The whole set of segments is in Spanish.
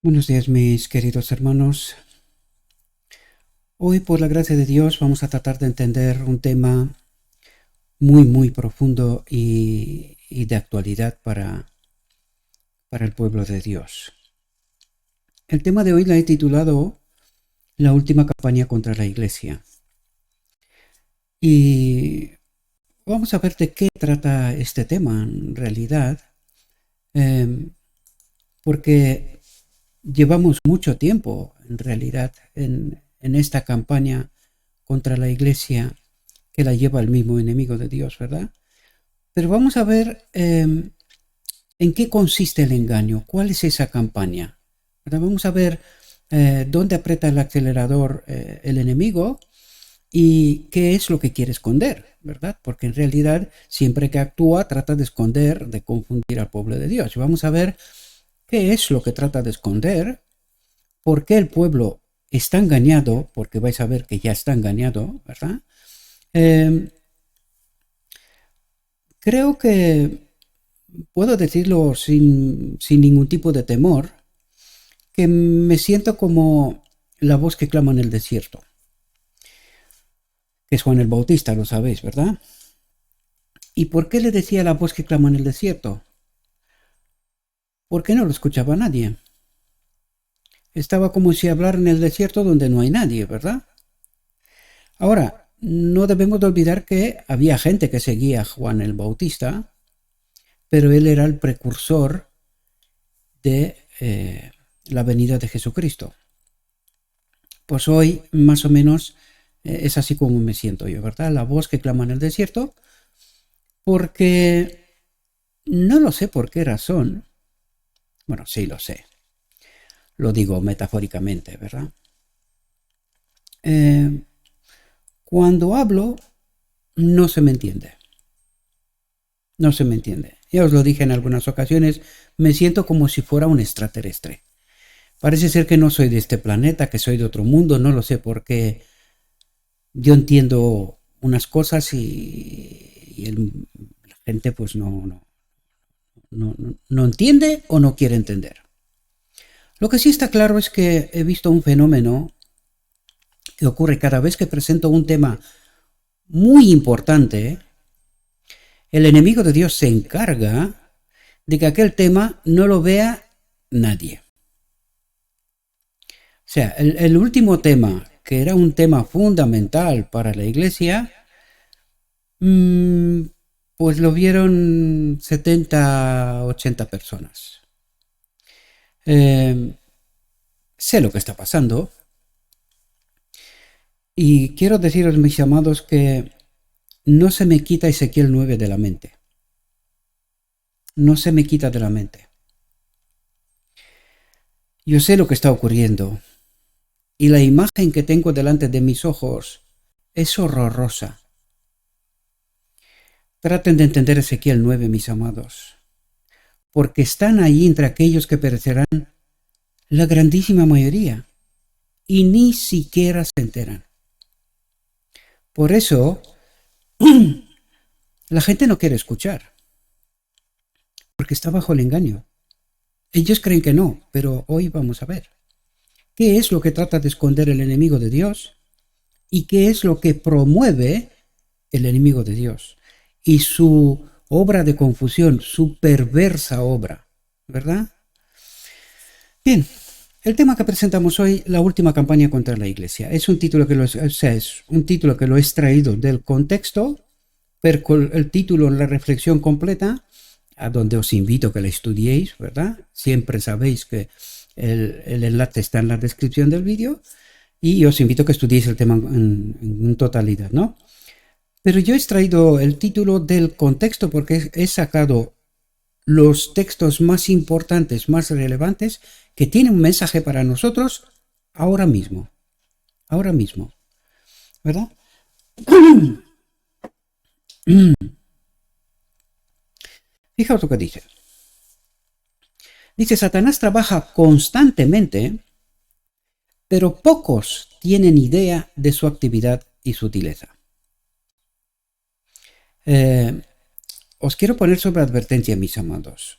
Buenos días, mis queridos hermanos. Hoy, por la gracia de Dios, vamos a tratar de entender un tema muy profundo y de actualidad para el pueblo de Dios. El tema de hoy la he titulado La última campaña contra la Iglesia. Y vamos a ver de qué trata este tema en realidad, porque llevamos mucho tiempo, en realidad, en esta campaña contra la Iglesia que la lleva el mismo enemigo de Dios, ¿verdad? Pero vamos a ver en qué consiste el engaño, cuál es esa campaña, ¿verdad? Vamos a ver dónde aprieta el acelerador el enemigo y qué es lo que quiere esconder, ¿verdad? Porque en realidad siempre que actúa trata de esconder, de confundir al pueblo de Dios. Y vamos a ver qué es lo que trata de esconder, por qué el pueblo está engañado, porque vais a ver que ya está engañado, ¿verdad? Creo que puedo decirlo sin ningún tipo de temor, que me siento como la voz que clama en el desierto, que es Juan el Bautista, lo sabéis, ¿verdad? ¿Y por qué le decía la voz que clama en el desierto? Porque no lo escuchaba nadie. Estaba como si hablara en el desierto donde no hay nadie, ¿verdad? Ahora, no debemos de olvidar que había gente que seguía a Juan el Bautista, pero él era el precursor de la venida de Jesucristo. Pues hoy, más o menos, es así como me siento yo, ¿verdad? La voz que clama en el desierto, porque no lo sé por qué razón. Bueno, sí lo sé. Lo digo metafóricamente, ¿verdad? Cuando hablo, no se me entiende. No se me entiende. Ya os lo dije en algunas ocasiones, me siento como si fuera un extraterrestre. Parece ser que no soy de este planeta, que soy de otro mundo, no lo sé, porque yo entiendo unas cosas y la gente pues no entiende o no quiere entender. Lo que sí está claro es que he visto un fenómeno que ocurre cada vez que presento un tema muy importante. El enemigo de Dios se encarga de que aquel tema no lo vea nadie. O sea, el último tema, que era un tema fundamental para la iglesia, pues lo vieron 70, 80 personas. Sé lo que está pasando y quiero deciros, mis amados, que no se me quita Ezequiel 9 de la mente. No se me quita de la mente. Yo sé lo que está ocurriendo y la imagen que tengo delante de mis ojos es horrorosa. Traten de entender Ezequiel 9, mis amados, porque están ahí entre aquellos que perecerán la grandísima mayoría y ni siquiera se enteran. Por eso la gente no quiere escuchar, porque está bajo el engaño. Ellos creen que no, pero hoy vamos a ver qué es lo que trata de esconder el enemigo de Dios y qué es lo que promueve el enemigo de Dios y su obra de confusión, su perversa obra, ¿verdad? Bien, el tema que presentamos hoy, la última campaña contra la Iglesia, es un título que es un título que lo he extraído del contexto, pero con el título en la reflexión completa, a donde os invito a que la estudiéis, ¿verdad? Siempre sabéis que el enlace está en la descripción del vídeo y os invito a que estudiéis el tema en totalidad, ¿no? Pero yo he extraído el título del contexto porque he sacado los textos más importantes, más relevantes, que tienen un mensaje para nosotros ahora mismo, ¿verdad? Fijaos lo que dice. Dice, Satanás trabaja constantemente, pero pocos tienen idea de su actividad y sutileza. Os quiero poner sobre advertencia, mis amados.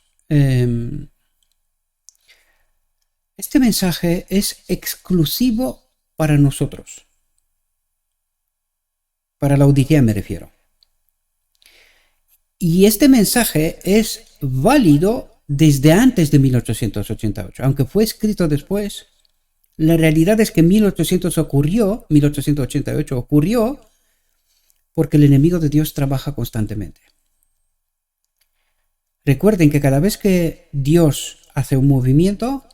Este mensaje es exclusivo para nosotros. Para la Odisea me refiero. Y este mensaje es válido desde antes de 1888. Aunque fue escrito después, la realidad es que 1888 ocurrió porque el enemigo de Dios trabaja constantemente. Recuerden que cada vez que Dios hace un movimiento,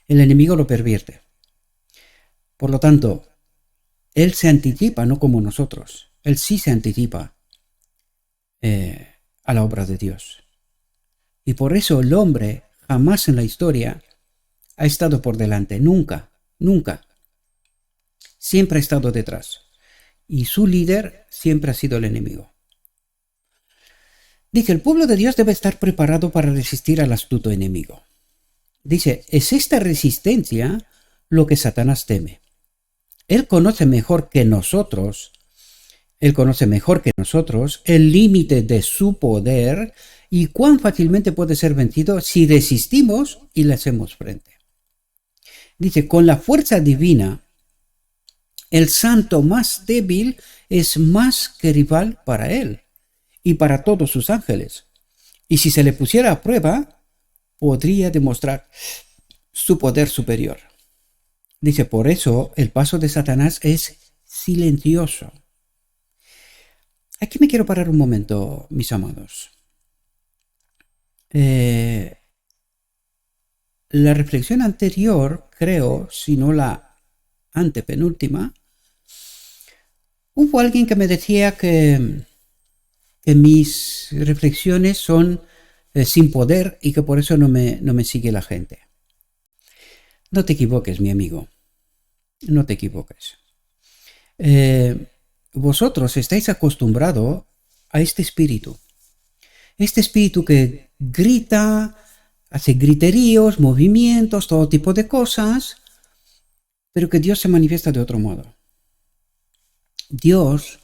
el enemigo lo pervierte. Por lo tanto, Él se anticipa, no como nosotros. Él sí se anticipa a la obra de Dios. Y por eso el hombre jamás en la historia ha estado por delante. Nunca, nunca. Siempre ha estado detrás. Y su líder siempre ha sido el enemigo. Dice, el pueblo de Dios debe estar preparado para resistir al astuto enemigo. Dice, es esta resistencia lo que Satanás teme. Él conoce mejor que nosotros el límite de su poder y cuán fácilmente puede ser vencido si resistimos y le hacemos frente. Dice, con la fuerza divina, el santo más débil es más que rival para él y para todos sus ángeles. Y si se le pusiera a prueba, podría demostrar su poder superior. Dice, por eso el paso de Satanás es silencioso. Aquí me quiero parar un momento, mis amados. La reflexión anterior, creo, si no la antepenúltima, hubo alguien que me decía que mis reflexiones son sin poder y que por eso no me sigue la gente. No te equivoques, mi amigo. No te equivoques. Vosotros estáis acostumbrados a este espíritu que grita, hace griteríos, movimientos, todo tipo de cosas, pero que Dios se manifiesta de otro modo. Dios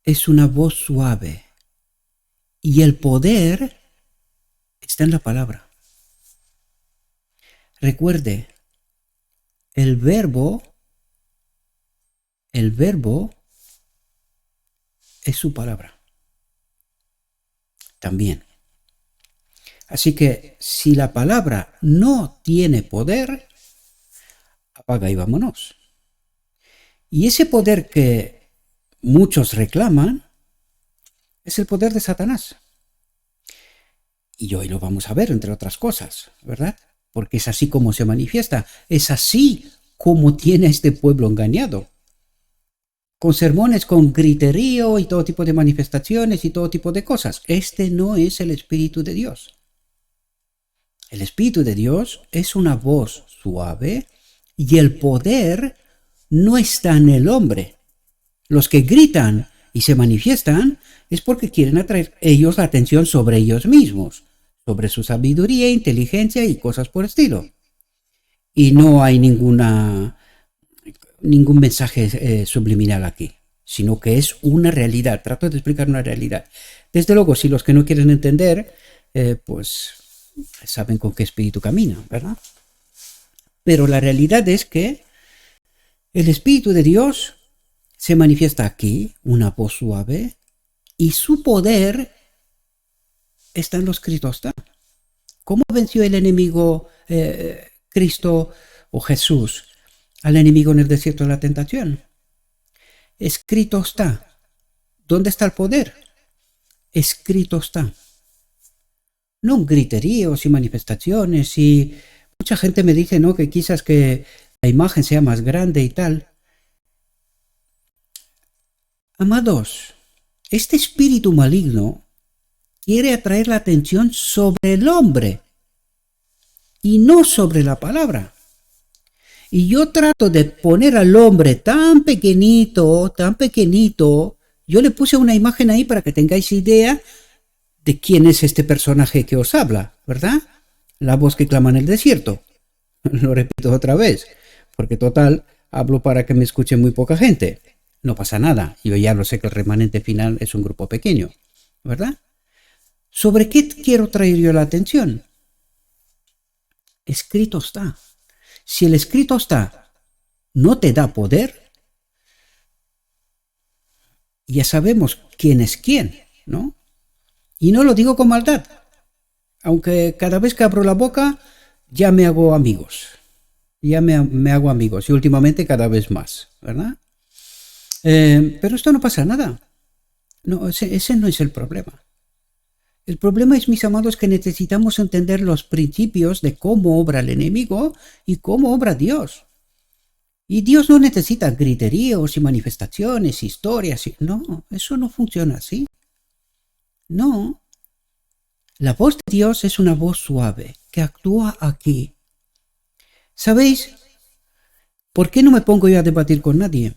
es una voz suave y el poder está en la palabra. Recuerde, el verbo es su palabra. También. Así que si la palabra no tiene poder, apaga y vámonos. Y ese poder que muchos reclaman es el poder de Satanás. Y hoy lo vamos a ver, entre otras cosas, ¿verdad? Porque es así como se manifiesta. Es así como tiene a este pueblo engañado. Con sermones, con griterío y todo tipo de manifestaciones y todo tipo de cosas. Este no es el Espíritu de Dios. El Espíritu de Dios es una voz suave y el poder no está en el hombre. Los que gritan y se manifiestan es porque quieren atraer ellos la atención sobre ellos mismos, sobre su sabiduría, inteligencia y cosas por el estilo. Y no hay ningún mensaje subliminal aquí, sino que es una realidad. Trato de explicar una realidad. Desde luego, si los que no quieren entender, pues saben con qué espíritu caminan, ¿verdad? Pero la realidad es que el Espíritu de Dios se manifiesta aquí, una voz suave, y su poder está en los Cristos. ¿Cómo venció el enemigo Cristo o Jesús al enemigo en el desierto de la tentación? Escrito está. ¿Dónde está el poder? Escrito está. No griteríos y manifestaciones y mucha gente me dice, ¿no?, que quizás que la imagen sea más grande y tal. Amados, este espíritu maligno quiere atraer la atención sobre el hombre y no sobre la palabra. Y yo trato de poner al hombre tan pequeñito, yo le puse una imagen ahí para que tengáis idea de quién es este personaje que os habla, ¿verdad? La voz que clama en el desierto. Lo repito otra vez, porque total, hablo para que me escuche muy poca gente. No pasa nada, yo ya lo sé que el remanente final es un grupo pequeño, ¿verdad? ¿Sobre qué quiero traer yo la atención? Escrito está. Si el escrito está no te da poder, ya sabemos quién es quién, ¿no? Y no lo digo con maldad, aunque cada vez que abro la boca ya me hago amigos. Me hago amigos y últimamente cada vez más, ¿verdad? Pero esto no pasa nada. No, ese no es el problema. El problema es, mis amados, que necesitamos entender los principios de cómo obra el enemigo y cómo obra Dios. Y Dios no necesita griteríos y manifestaciones, historias. No, eso no funciona así. No. La voz de Dios es una voz suave que actúa aquí. ¿Sabéis por qué no me pongo yo a debatir con nadie?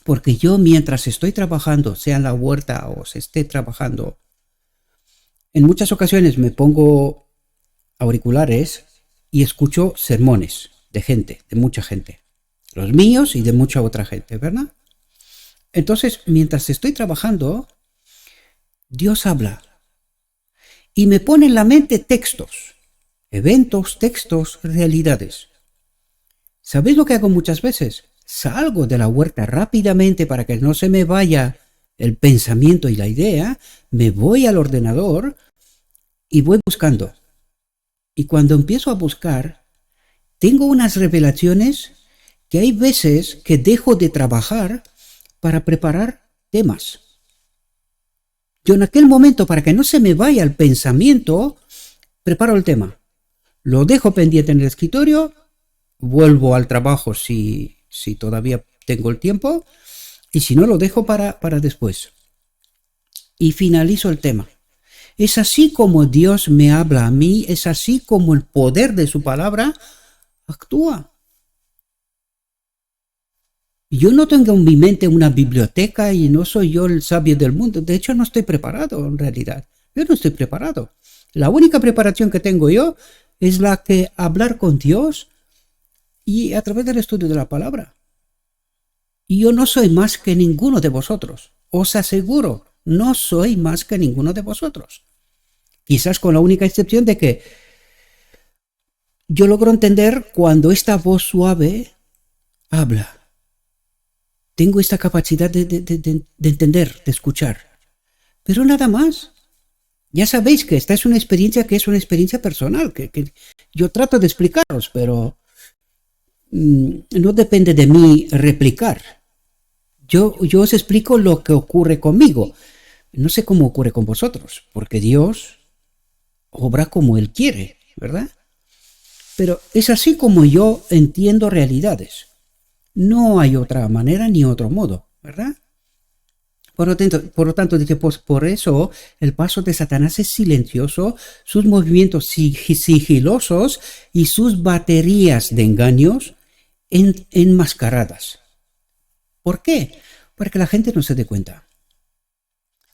Porque yo, mientras estoy trabajando, sea en la huerta o se esté trabajando, en muchas ocasiones me pongo auriculares y escucho sermones de gente, de mucha gente. Los míos y de mucha otra gente, ¿verdad? Entonces, mientras estoy trabajando, Dios habla y me pone en la mente textos, eventos, textos, realidades. ¿Sabéis lo que hago muchas veces? Salgo de la huerta rápidamente para que no se me vaya el pensamiento y la idea, me voy al ordenador y voy buscando. Y cuando empiezo a buscar, tengo unas revelaciones que hay veces que dejo de trabajar para preparar temas. Yo en aquel momento, para que no se me vaya el pensamiento, preparo el tema. Lo dejo pendiente en el escritorio, vuelvo al trabajo si todavía tengo el tiempo, y si no, lo dejo para después. Y finalizo el tema. Es así como Dios me habla a mí, es así como el poder de su palabra actúa. Yo no tengo en mi mente una biblioteca y no soy yo el sabio del mundo. De hecho, no estoy preparado en realidad. Yo no estoy preparado. La única preparación que tengo yo es la que hablar con Dios y a través del estudio de la palabra. Y yo no soy más que ninguno de vosotros. Os aseguro, no soy más que ninguno de vosotros. Quizás con la única excepción de que yo logro entender cuando esta voz suave habla. Tengo esta capacidad de entender, de escuchar. Pero nada más. Ya sabéis que esta es una experiencia personal, que yo trato de explicaros, pero no depende de mí replicar. Yo os explico lo que ocurre conmigo. No sé cómo ocurre con vosotros, porque Dios obra como Él quiere, ¿verdad? Pero es así como yo entiendo realidades. No hay otra manera ni otro modo, ¿verdad? Por lo tanto, dice, pues por eso el paso de Satanás es silencioso, sus movimientos sigilosos y sus baterías de engaños enmascaradas. ¿Por qué? Para que la gente no se dé cuenta.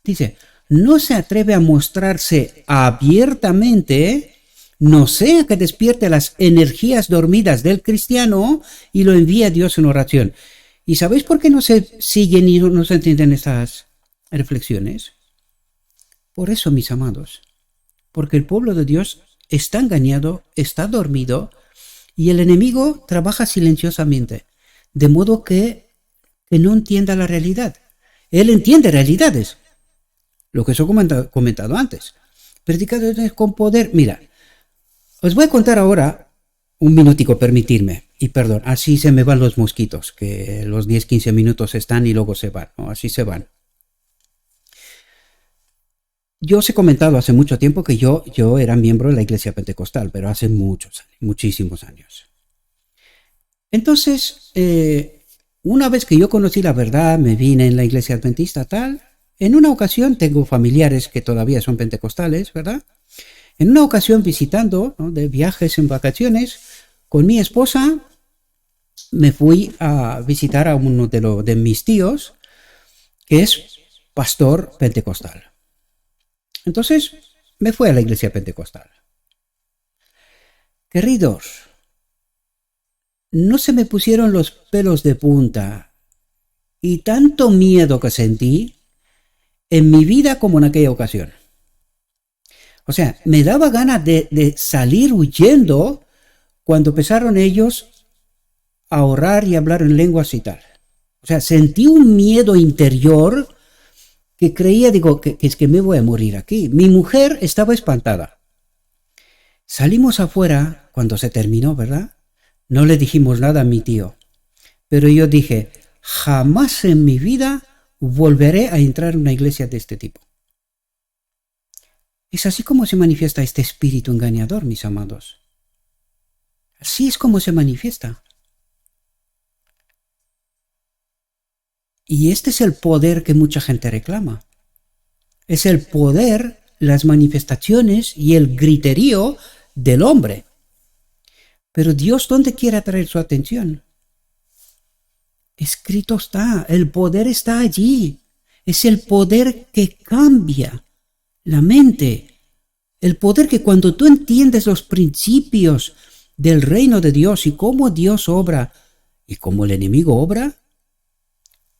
Dice, no se atreve a mostrarse abiertamente, no sea que despierte las energías dormidas del cristiano y lo envíe a Dios en oración. ¿Y sabéis por qué no se siguen y no se entienden estas reflexiones? Por eso, mis amados, porque el pueblo de Dios está engañado, está dormido y el enemigo trabaja silenciosamente, de modo que no entienda la realidad. Él entiende realidades, lo que os he comentado antes. Predicadores con poder. Mira, os voy a contar ahora un minutico, permitirme, y perdón, así se me van los mosquitos, que los 10-15 minutos están y luego se van, ¿no? Así se van. Yo os he comentado hace mucho tiempo que yo era miembro de la Iglesia Pentecostal, pero hace muchísimos años. Entonces, una vez que yo conocí la verdad, me vine en la Iglesia Adventista tal, en una ocasión tengo familiares que todavía son pentecostales, ¿verdad? En una ocasión visitando, ¿no?, de viajes en vacaciones, con mi esposa me fui a visitar a uno de mis tíos, que es pastor pentecostal. Entonces me fui a la iglesia pentecostal. Queridos, no se me pusieron los pelos de punta y tanto miedo que sentí en mi vida como en aquella ocasión. O sea, me daba ganas de salir huyendo cuando empezaron ellos a orar y hablar en lenguas y tal. O sea, sentí un miedo interior que creía, digo, que es que me voy a morir aquí. Mi mujer estaba espantada. Salimos afuera cuando se terminó, ¿verdad? No le dijimos nada a mi tío. Pero yo dije, jamás en mi vida volveré a entrar en una iglesia de este tipo. Es así como se manifiesta este espíritu engañador, mis amados. Así es como se manifiesta. Y este es el poder que mucha gente reclama. Es el poder, las manifestaciones y el griterío del hombre. Pero Dios, ¿dónde quiere atraer su atención? Escrito está, el poder está allí. Es el poder que cambia la mente. El poder que cuando tú entiendes los principios del reino de Dios y cómo Dios obra y cómo el enemigo obra,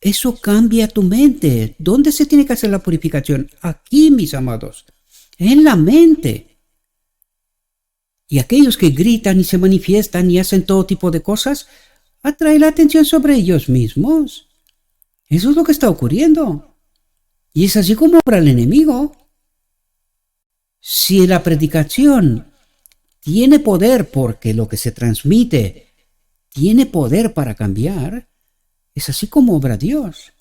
eso cambia tu mente. ¿Dónde se tiene que hacer la purificación? Aquí, mis amados, en la mente. Y aquellos que gritan y se manifiestan y hacen todo tipo de cosas, atrae la atención sobre ellos mismos. Eso es lo que está ocurriendo. Y es así como obra el enemigo. Si la predicación tiene poder porque lo que se transmite tiene poder para cambiar, es así como obra Dios.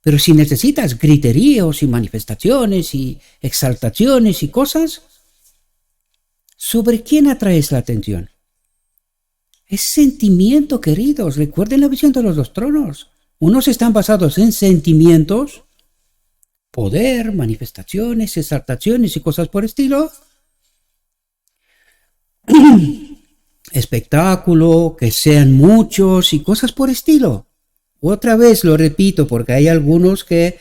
Pero si necesitas griteríos y manifestaciones y exaltaciones y cosas, ¿sobre quién atraes la atención? Es sentimiento, queridos. Recuerden la visión de los dos tronos. Unos están basados en sentimientos, poder, manifestaciones, exaltaciones y cosas por estilo. Espectáculo, que sean muchos y cosas por estilo. Otra vez lo repito porque hay algunos que,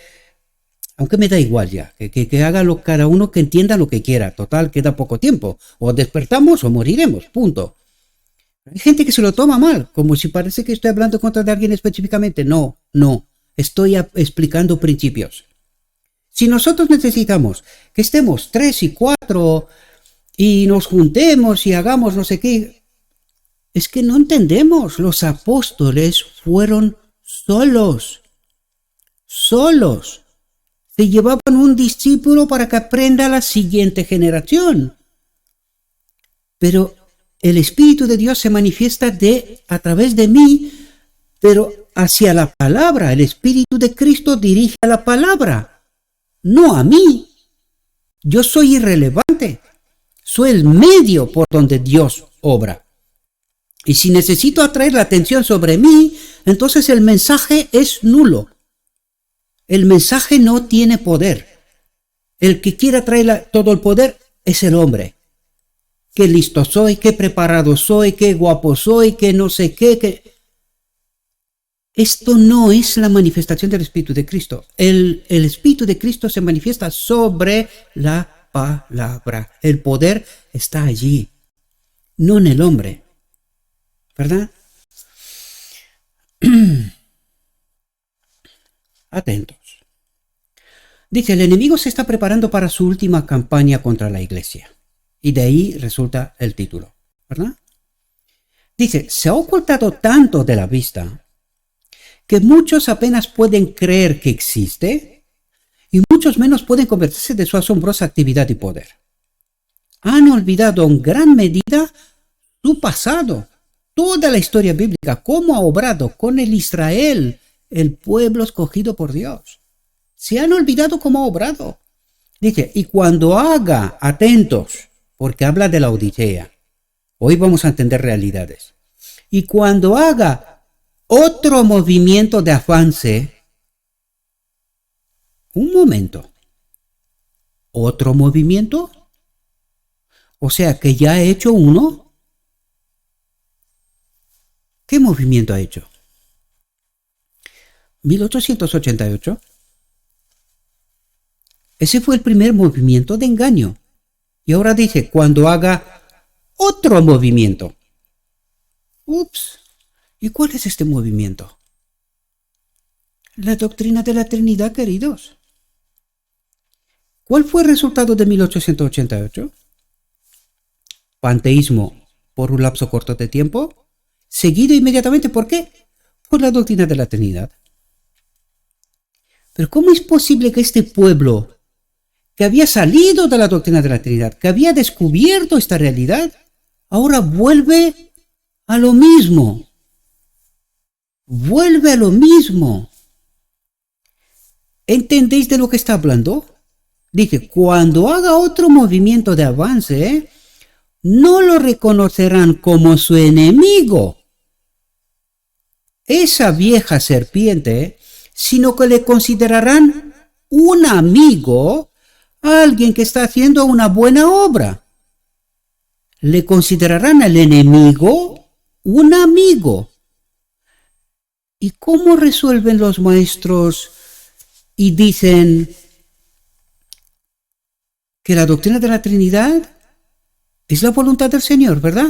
aunque me da igual ya, que haga cada uno que entienda lo que quiera. Total, queda poco tiempo. O despertamos o moriremos, punto. Hay gente que se lo toma mal, como si parece que estoy hablando contra de alguien específicamente. No. Estoy explicando principios. Si nosotros necesitamos que estemos 3 y 4 y nos juntemos y hagamos no sé qué, es que no entendemos. Los apóstoles fueron solos. Se llevaban un discípulo para que aprenda la siguiente generación. Pero el Espíritu de Dios se manifiesta a través de mí, pero hacia la palabra. El Espíritu de Cristo dirige a la palabra, no a mí. Yo soy irrelevante. Soy el medio por donde Dios obra. Y si necesito atraer la atención sobre mí, entonces el mensaje es nulo. El mensaje no tiene poder. El que quiera traer todo el poder es el hombre. Qué listo soy, qué preparado soy, qué guapo soy, qué no sé qué. Esto no es la manifestación del Espíritu de Cristo. El Espíritu de Cristo se manifiesta sobre la palabra. El poder está allí, no en el hombre. ¿Verdad? Atentos. Dice, el enemigo se está preparando para su última campaña contra la iglesia. Y de ahí resulta el título, ¿verdad? Dice, se ha ocultado tanto de la vista que muchos apenas pueden creer que existe y muchos menos pueden convencerse de su asombrosa actividad y poder. Han olvidado en gran medida su pasado, toda la historia bíblica, cómo ha obrado con el Israel, el pueblo escogido por Dios. Se han olvidado cómo ha obrado. Dice, y cuando haga, atentos, porque habla de la Odisea. Hoy vamos a entender realidades. Y cuando haga otro movimiento de avance, un momento, ¿otro movimiento? O sea que ya ha hecho uno. ¿Qué movimiento ha hecho? 1888. Ese fue el primer movimiento de engaño. Y ahora dice, cuando haga otro movimiento. Ups. ¿Y cuál es este movimiento? La doctrina de la Trinidad, queridos. ¿Cuál fue el resultado de 1888? panteísmo por un lapso corto de tiempo, seguido inmediatamente, ¿por qué? Por la doctrina de la Trinidad. Pero ¿cómo es posible que este pueblo, que había salido de la doctrina de la Trinidad, que había descubierto esta realidad, ahora vuelve a lo mismo? Vuelve a lo mismo. ¿Entendéis de lo que está hablando? Dice, cuando haga otro movimiento de avance, no lo reconocerán como su enemigo, esa vieja serpiente, sino que le considerarán un amigo, alguien que está haciendo una buena obra. Le considerarán al enemigo un amigo. ¿Y cómo resuelven los maestros y dicen que la doctrina de la Trinidad es la voluntad del Señor, ¿verdad?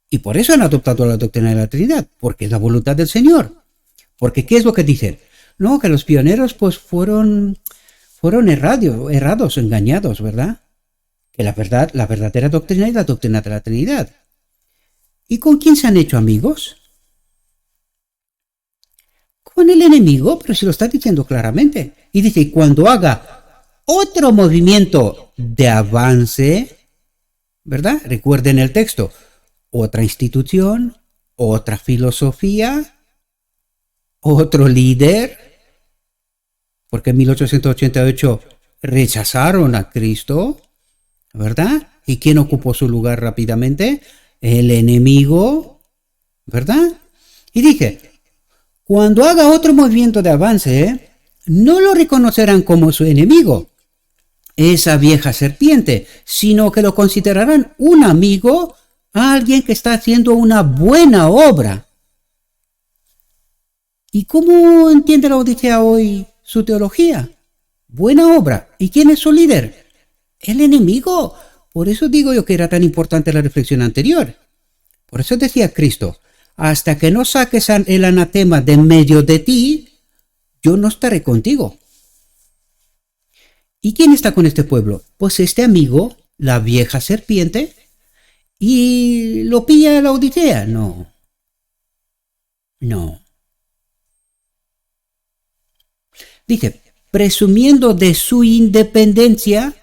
Y por eso han adoptado la doctrina de la Trinidad, porque es la voluntad del Señor. Porque ¿qué es lo que dicen? No, que los pioneros pues fueron errados, engañados, ¿verdad? Que la verdadera doctrina es la doctrina de la Trinidad. ¿Y con quién se han hecho amigos? Con el enemigo, pero se lo está diciendo claramente. Y dice, cuando haga otro movimiento de avance, ¿verdad? Recuerden el texto, otra institución, otra filosofía, otro líder, porque en 1888 rechazaron a Cristo, ¿verdad? ¿Y quién ocupó su lugar rápidamente? El enemigo, ¿verdad? Y dije, cuando haga otro movimiento de avance, no lo reconocerán como su enemigo, esa vieja serpiente, sino que lo considerarán un amigo, alguien que está haciendo una buena obra. ¿Y cómo entiende la Odisea hoy su teología? Buena obra. ¿Y quién es su líder? El enemigo. Por eso digo yo que era tan importante la reflexión anterior. Por eso decía Cristo, hasta que no saques el anatema de en medio de ti, yo no estaré contigo. ¿Y quién está con este pueblo? Pues este amigo, la vieja serpiente, y lo pilla la Odisea. No. Dice, presumiendo de su independencia.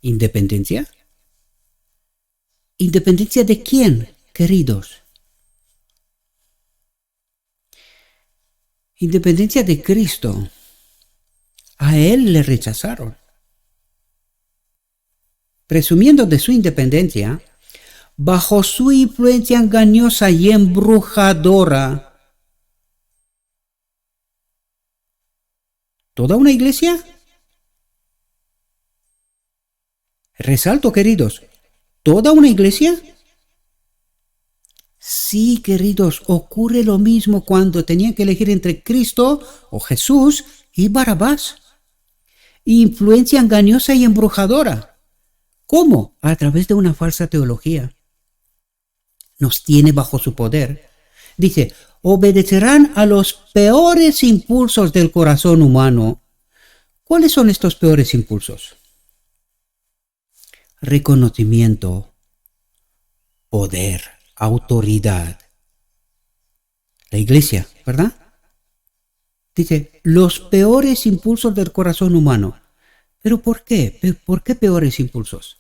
¿Independencia? ¿Independencia de quién, queridos? Independencia de Cristo. A él le rechazaron. Presumiendo de su independencia, bajo su influencia engañosa y embrujadora, ¿toda una iglesia? Resalto, queridos, ¿toda una iglesia? Sí, queridos, ocurre lo mismo cuando tenían que elegir entre Cristo o Jesús y Barrabás. Influencia engañosa y embrujadora. ¿Cómo? A través de una falsa teología. Nos tiene bajo su poder. Dice, obedecerán a los peores impulsos del corazón humano. ¿Cuáles son estos peores impulsos? Reconocimiento, poder, autoridad. La iglesia, ¿verdad? Dice, los peores impulsos del corazón humano. ¿Pero por qué? ¿Por qué peores impulsos?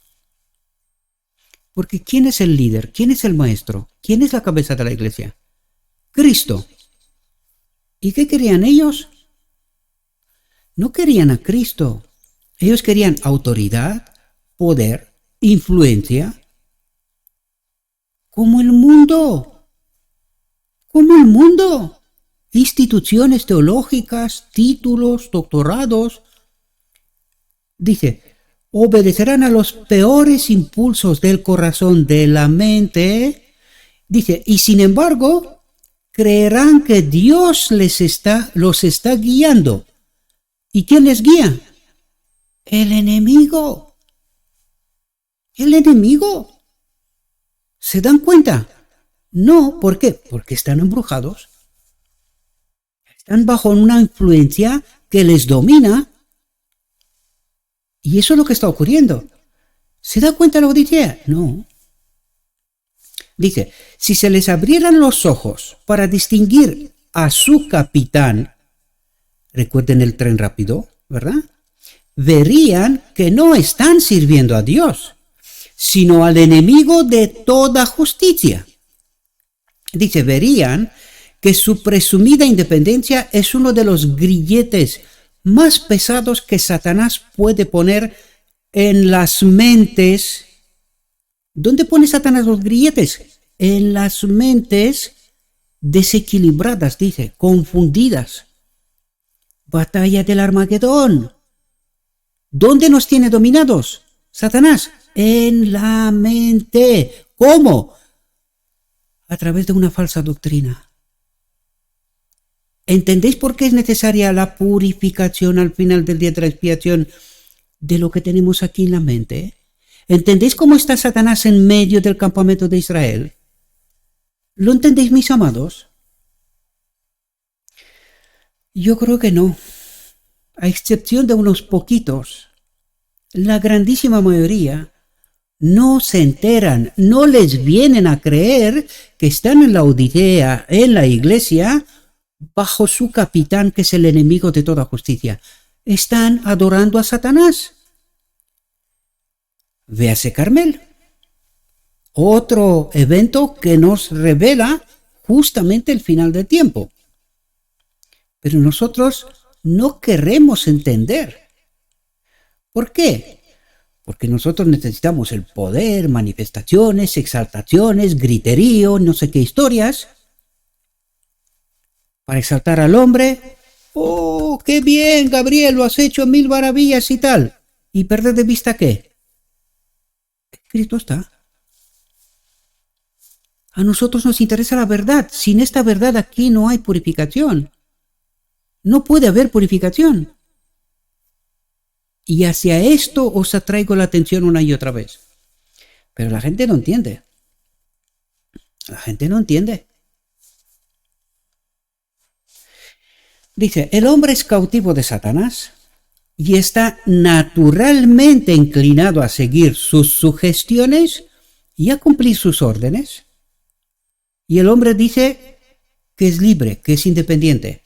Porque ¿quién es el líder? ¿Quién es el maestro? ¿Quién es la cabeza de la iglesia? Cristo. ¿Y qué querían ellos? No querían a Cristo. Ellos querían autoridad, poder, influencia. Como el mundo. Instituciones teológicas, títulos, doctorados. Dice, obedecerán a los peores impulsos del corazón, de la mente. Dice, y sin embargo, creerán que Dios los está guiando. ¿Y quién les guía? El enemigo. El enemigo. ¿Se dan cuenta? No, ¿por qué? Porque están embrujados. Están bajo una influencia que les domina. Y eso es lo que está ocurriendo. ¿Se da cuenta la Odisea? No. Dice, si se les abrieran los ojos para distinguir a su capitán, recuerden el tren rápido, ¿verdad? Verían que no están sirviendo a Dios, sino al enemigo de toda justicia. Dice, verían que su presumida independencia es uno de los grilletes más pesados que Satanás puede poner en las mentes. ¿Dónde pone Satanás los grilletes? En las mentes desequilibradas, dice, confundidas. Batalla del Armagedón. ¿Dónde nos tiene dominados Satanás? En la mente. ¿Cómo? A través de una falsa doctrina. ¿Entendéis por qué es necesaria la purificación al final del día de la expiación de lo que tenemos aquí en la mente? ¿Entendéis cómo está Satanás en medio del campamento de Israel? ¿Lo entendéis, mis amados? Yo creo que no. A excepción de unos poquitos, la grandísima mayoría no se enteran, no les vienen a creer que están en la Odisea, en la iglesia, bajo su capitán, que es el enemigo de toda justicia. Están adorando a Satanás. Véase Carmel. Otro evento que nos revela justamente el final del tiempo. Pero nosotros no queremos entender. ¿Por qué? Porque nosotros necesitamos el poder, manifestaciones, exaltaciones, griterío, no sé qué historias, para exaltar al hombre. ¡Oh, qué bien, Gabriel, lo has hecho 1000 maravillas y tal! ¿Y perder de vista qué? Cristo está. A nosotros nos interesa la verdad. Sin esta verdad aquí no hay purificación. No puede haber purificación. Y hacia esto os atraigo la atención una y otra vez. Pero la gente no entiende. La gente no entiende. Dice, el hombre es cautivo de Satanás y está naturalmente inclinado a seguir sus sugestiones y a cumplir sus órdenes. Y el hombre dice que es libre, que es independiente.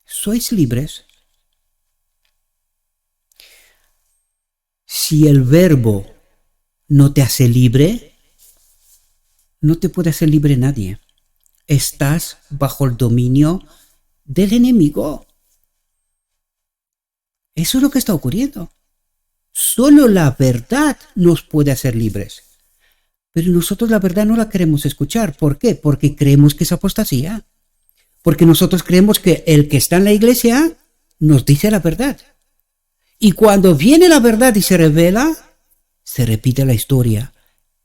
¿Sois libres? Si el verbo no te hace libre, no te puede hacer libre nadie. Estás bajo el dominio del enemigo. Eso es lo que está ocurriendo. Solo la verdad nos puede hacer libres. Pero nosotros la verdad no la queremos escuchar. ¿Por qué? Porque creemos que es apostasía. Porque nosotros creemos que el que está en la iglesia nos dice la verdad. Y cuando viene la verdad y se revela, se repite la historia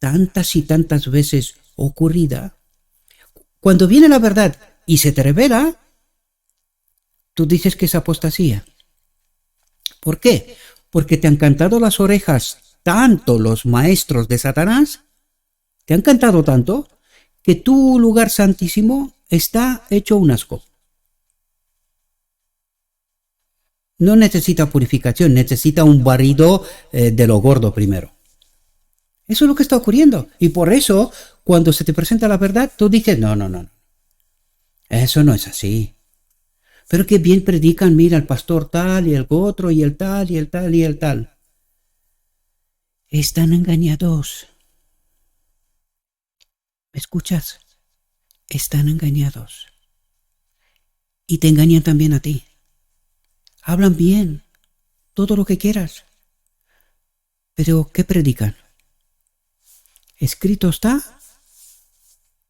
tantas y tantas veces ocurrida. Cuando viene la verdad y se te revela, tú dices que es apostasía. ¿Por qué? Porque te han cantado las orejas tanto los maestros de Satanás, te han cantado tanto, que tu lugar santísimo está hecho un asco. No necesita purificación, necesita un barrido de lo gordo primero. Eso es lo que está ocurriendo. Y por eso, cuando se te presenta la verdad, tú dices, no. Eso no es así. Pero qué bien predican, mira, el pastor tal y el otro y el tal y el tal y el tal. Están engañados. ¿Me escuchas? Están engañados. Y te engañan también a ti. Hablan bien, todo lo que quieras. Pero ¿qué predican? ¿Escrito está?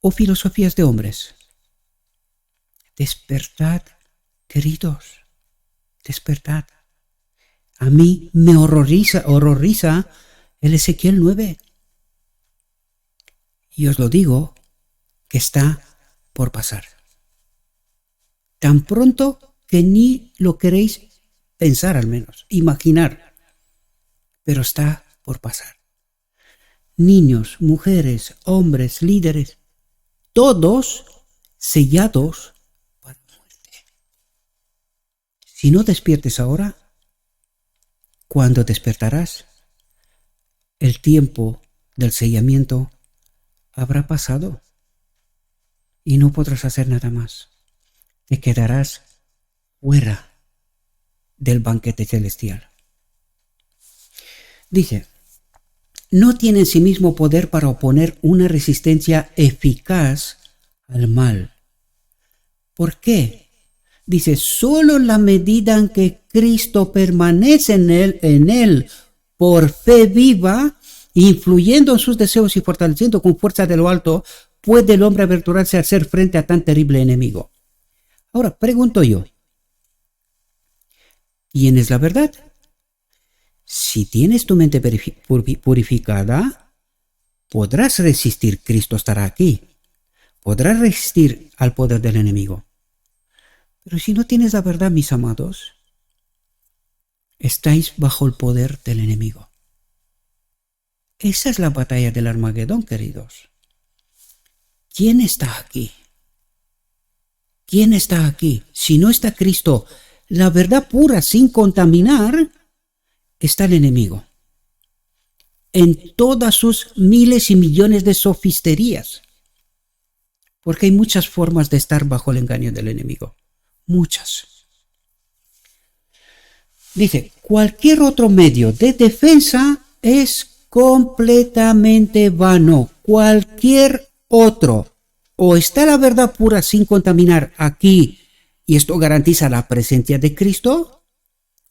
¿O filosofías de hombres? Despertad, queridos, despertad. A mí me horroriza el Ezequiel 9. Y os lo digo, que está por pasar. Tan pronto que ni lo queréis pensar, al menos, imaginar. Pero está por pasar. Niños, mujeres, hombres, líderes, todos sellados para muerte. Si no despiertes ahora, ¿cuándo despertarás? el tiempo del sellamiento habrá pasado y no podrás hacer nada más. Te quedarás fuera del banquete celestial. Dice, no tiene en sí mismo poder para oponer una resistencia eficaz al mal. ¿Por qué? Dice, solo en la medida en que Cristo permanece en él por fe viva, influyendo en sus deseos y fortaleciendo con fuerza de lo alto, puede el hombre aventurarse a hacer frente a tan terrible enemigo. Ahora, pregunto yo, ¿quién es la verdad? Si tienes tu mente purificada, podrás resistir, Cristo estará aquí. Podrás resistir al poder del enemigo. Pero si no tienes la verdad, mis amados, estáis bajo el poder del enemigo. Esa es la batalla del Armagedón, queridos. ¿Quién está aquí? ¿Quién está aquí? Si no está Cristo, la verdad pura, sin contaminar, está el enemigo. En todas sus miles y millones de sofisterías. Porque hay muchas formas de estar bajo el engaño del enemigo. Muchas. Dice, cualquier otro medio de defensa es completamente vano. Cualquier otro. O está la verdad pura sin contaminar aquí, y esto garantiza la presencia de Cristo,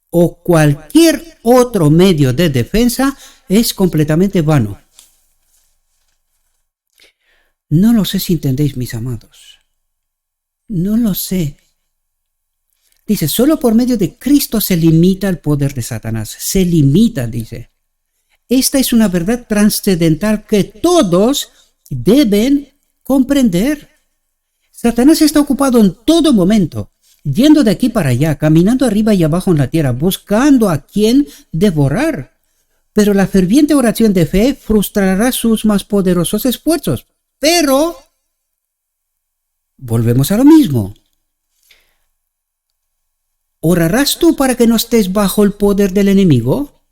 o cualquier otro medio de defensa es completamente vano. No lo sé si entendéis, mis amados. No lo sé. Dice, solo por medio de Cristo se limita el poder de Satanás. Se limita, dice. Esta es una verdad trascendental que todos deben comprender. Satanás está ocupado en todo momento, yendo de aquí para allá, caminando arriba y abajo en la tierra, buscando a quien devorar. Pero la ferviente oración de fe frustrará sus más poderosos esfuerzos. Pero, volvemos a lo mismo. ¿Orarás tú para que no estés bajo el poder del enemigo?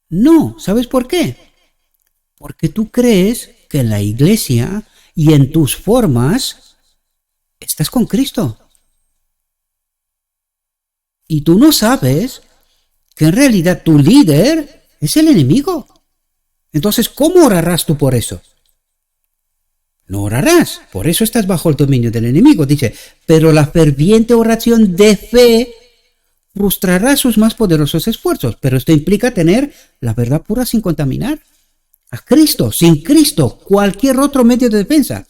No, ¿sabes por qué? Porque tú crees que en la iglesia y en tus formas estás con Cristo. Y tú no sabes que en realidad tu líder es el enemigo. Entonces, ¿cómo orarás tú por eso? No orarás, por eso estás bajo el dominio del enemigo. Dice, pero la ferviente oración de fe frustrará sus más poderosos esfuerzos. Pero esto implica tener la verdad pura sin contaminar. A Cristo, sin Cristo, cualquier otro medio de defensa,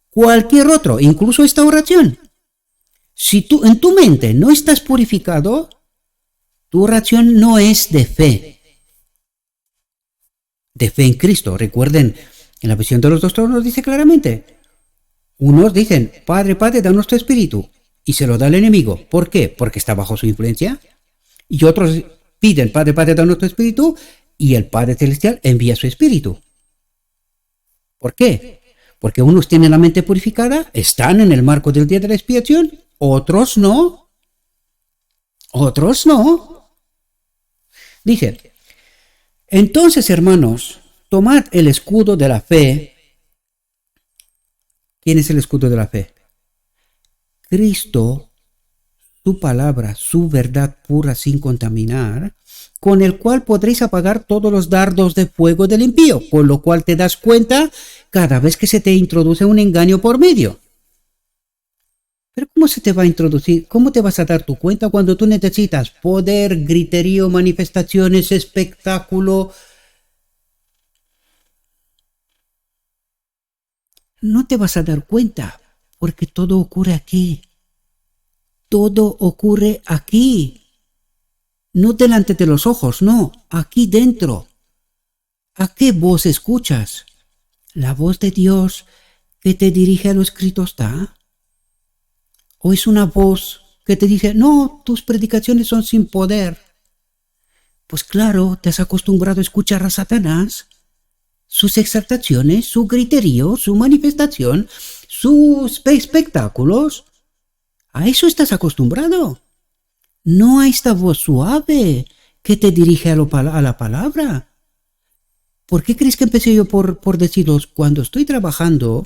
cualquier otro, incluso esta oración. Si tú en tu mente no estás purificado, tu oración no es de fe en Cristo. Recuerden, en la visión de los dos tronos dice claramente, unos dicen, Padre, Padre, danos tu espíritu, y se lo da el enemigo. ¿Por qué? Porque está bajo su influencia. Y otros piden, Padre, Padre, danos tu espíritu, y el Padre Celestial envía su espíritu. ¿Por qué? Porque unos tienen la mente purificada, están en el marco del día de la expiación, otros no. Otros no. Dice, entonces, hermanos, tomad el escudo de la fe. ¿Quién es el escudo de la fe? Cristo, su palabra, su verdad pura sin contaminar, con el cual podréis apagar todos los dardos de fuego del impío, con lo cual te das cuenta cada vez que se te introduce un engaño por medio. Pero ¿cómo se te va a introducir? ¿Cómo te vas a dar tu cuenta cuando tú necesitas poder, griterío, manifestaciones, espectáculo? No te vas a dar cuenta, porque todo ocurre aquí. Todo ocurre aquí. No delante de los ojos, no, aquí dentro. ¿A qué voz escuchas? ¿La voz de Dios que te dirige a lo escrito está? ¿O es una voz que te dice, no, tus predicaciones son sin poder? Pues claro, te has acostumbrado a escuchar a Satanás, sus exaltaciones, su griterío, su manifestación, sus espectáculos. A eso estás acostumbrado. No a esta voz suave que te dirige a la palabra. ¿Por qué crees que empecé yo por deciros? Cuando estoy trabajando,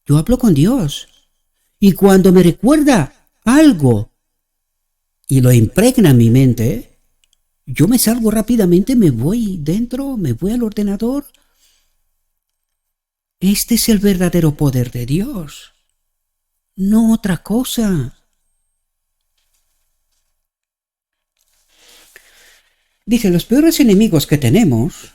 yo hablo con Dios. Y cuando me recuerda algo y lo impregna en mi mente, yo me salgo rápidamente, me voy dentro, me voy al ordenador. Este es el verdadero poder de Dios, no otra cosa. Dice, los peores enemigos que tenemos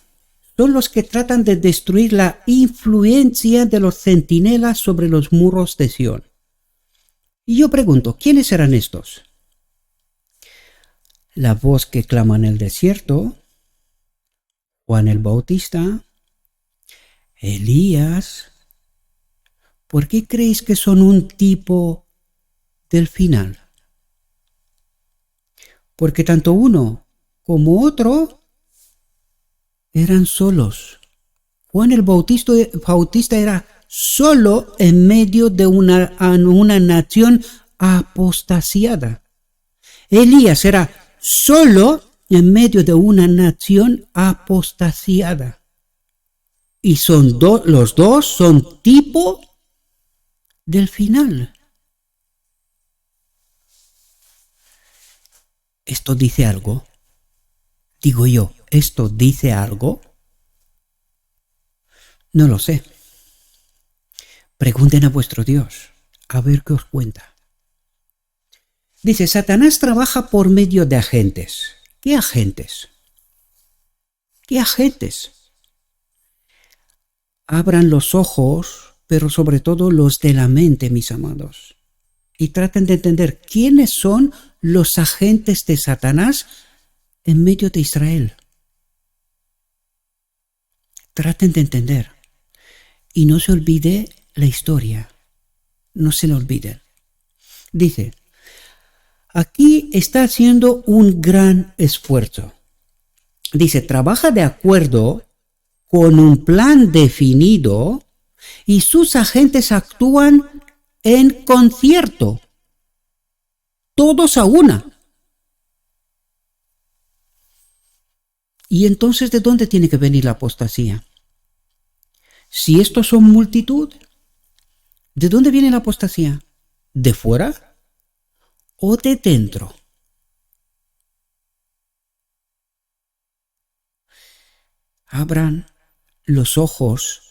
son los que tratan de destruir la influencia de los centinelas sobre los muros de Sión. Y yo pregunto, ¿quiénes serán estos? La voz que clama en el desierto, Juan el Bautista, Elías. ¿Por qué creéis que son un tipo del final? Porque tanto uno como otro eran solos. Juan el Bautista era solo en medio de una nación apostasiada. Elías era solo en medio de una nación apostasiada. Y los dos son tipo del final. ¿Esto dice algo? Digo yo, ¿esto dice algo? No lo sé. Pregunten a vuestro Dios, a ver qué os cuenta. Dice, Satanás trabaja por medio de agentes. ¿Qué agentes? ¿Qué agentes? Abran los ojos, pero sobre todo los de la mente, mis amados. Y traten de entender quiénes son los agentes de Satanás en medio de Israel. Traten de entender. Y no se olvide la historia. No se la olviden. Dice, aquí está haciendo un gran esfuerzo. Dice, trabaja de acuerdo con un plan definido y sus agentes actúan en concierto. Todos a una. ¿Y entonces de dónde tiene que venir la apostasía? Si estos son multitud, ¿de dónde viene la apostasía? ¿De fuera o de dentro? Abran los ojos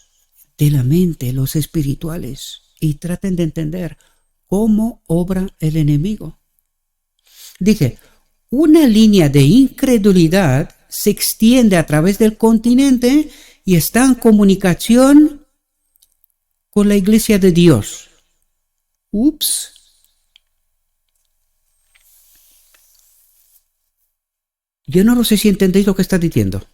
de la mente, los espirituales, y traten de entender cómo obra el enemigo. Dice, una línea de incredulidad se extiende a través del continente y está en comunicación con la iglesia de Dios. Ups. Yo no lo sé si entendéis lo que está diciendo.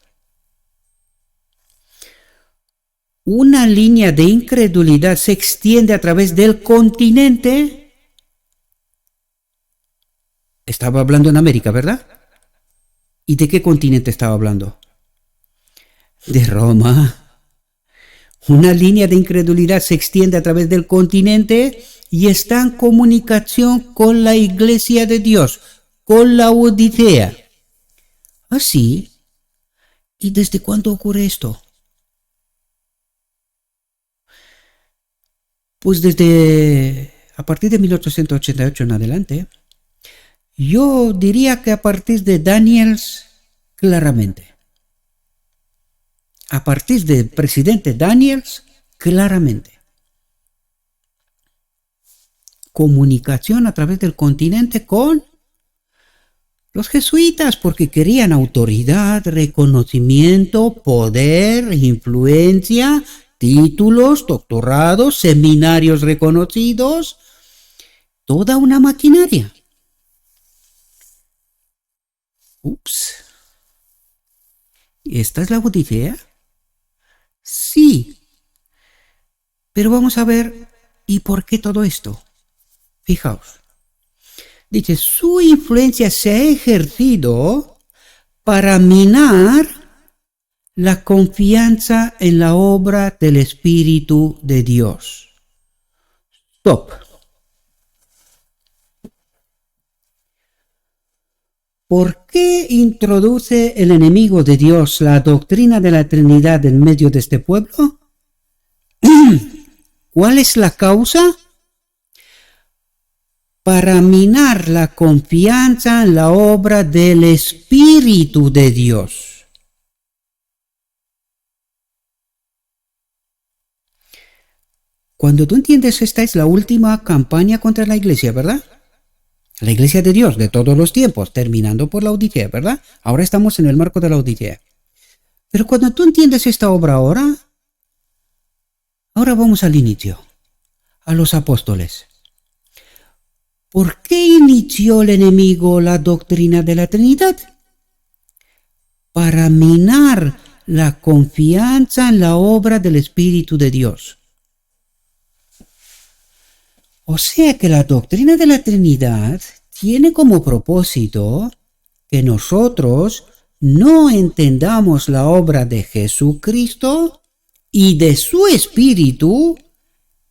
Una línea de incredulidad se extiende a través del continente. Estaba hablando en América, ¿verdad? ¿Y de qué continente estaba hablando? De Roma. Una línea de incredulidad se extiende a través del continente y está en comunicación con la iglesia de Dios, con la Odisea. ¿Ah, sí? ¿Y desde cuándo ocurre esto? Pues a partir de 1888 en adelante. Yo diría que a partir de Daniels, claramente. A partir del presidente Daniels, claramente. Comunicación a través del continente con los jesuitas, porque querían autoridad, reconocimiento, poder, influencia, títulos, doctorados, seminarios reconocidos, toda una maquinaria. Ups. ¿Esta es la Odisea? Sí. Pero vamos a ver, ¿y por qué todo esto? Fijaos. Dice, su influencia se ha ejercido para minar la confianza en la obra del Espíritu de Dios. Stop. ¿Por qué introduce el enemigo de Dios la doctrina de la Trinidad en medio de este pueblo? ¿Cuál es la causa? Para minar la confianza en la obra del Espíritu de Dios. Cuando tú entiendes, esta es la última campaña contra la iglesia, ¿verdad? La iglesia de Dios de todos los tiempos, terminando por la Odisea, ¿verdad? Ahora estamos en el marco de la Odisea. Pero cuando tú entiendes esta obra ahora vamos al inicio, a los apóstoles. ¿Por qué inició el enemigo la doctrina de la Trinidad? Para minar la confianza en la obra del Espíritu de Dios. O sea que la doctrina de la Trinidad tiene como propósito que nosotros no entendamos la obra de Jesucristo y de su Espíritu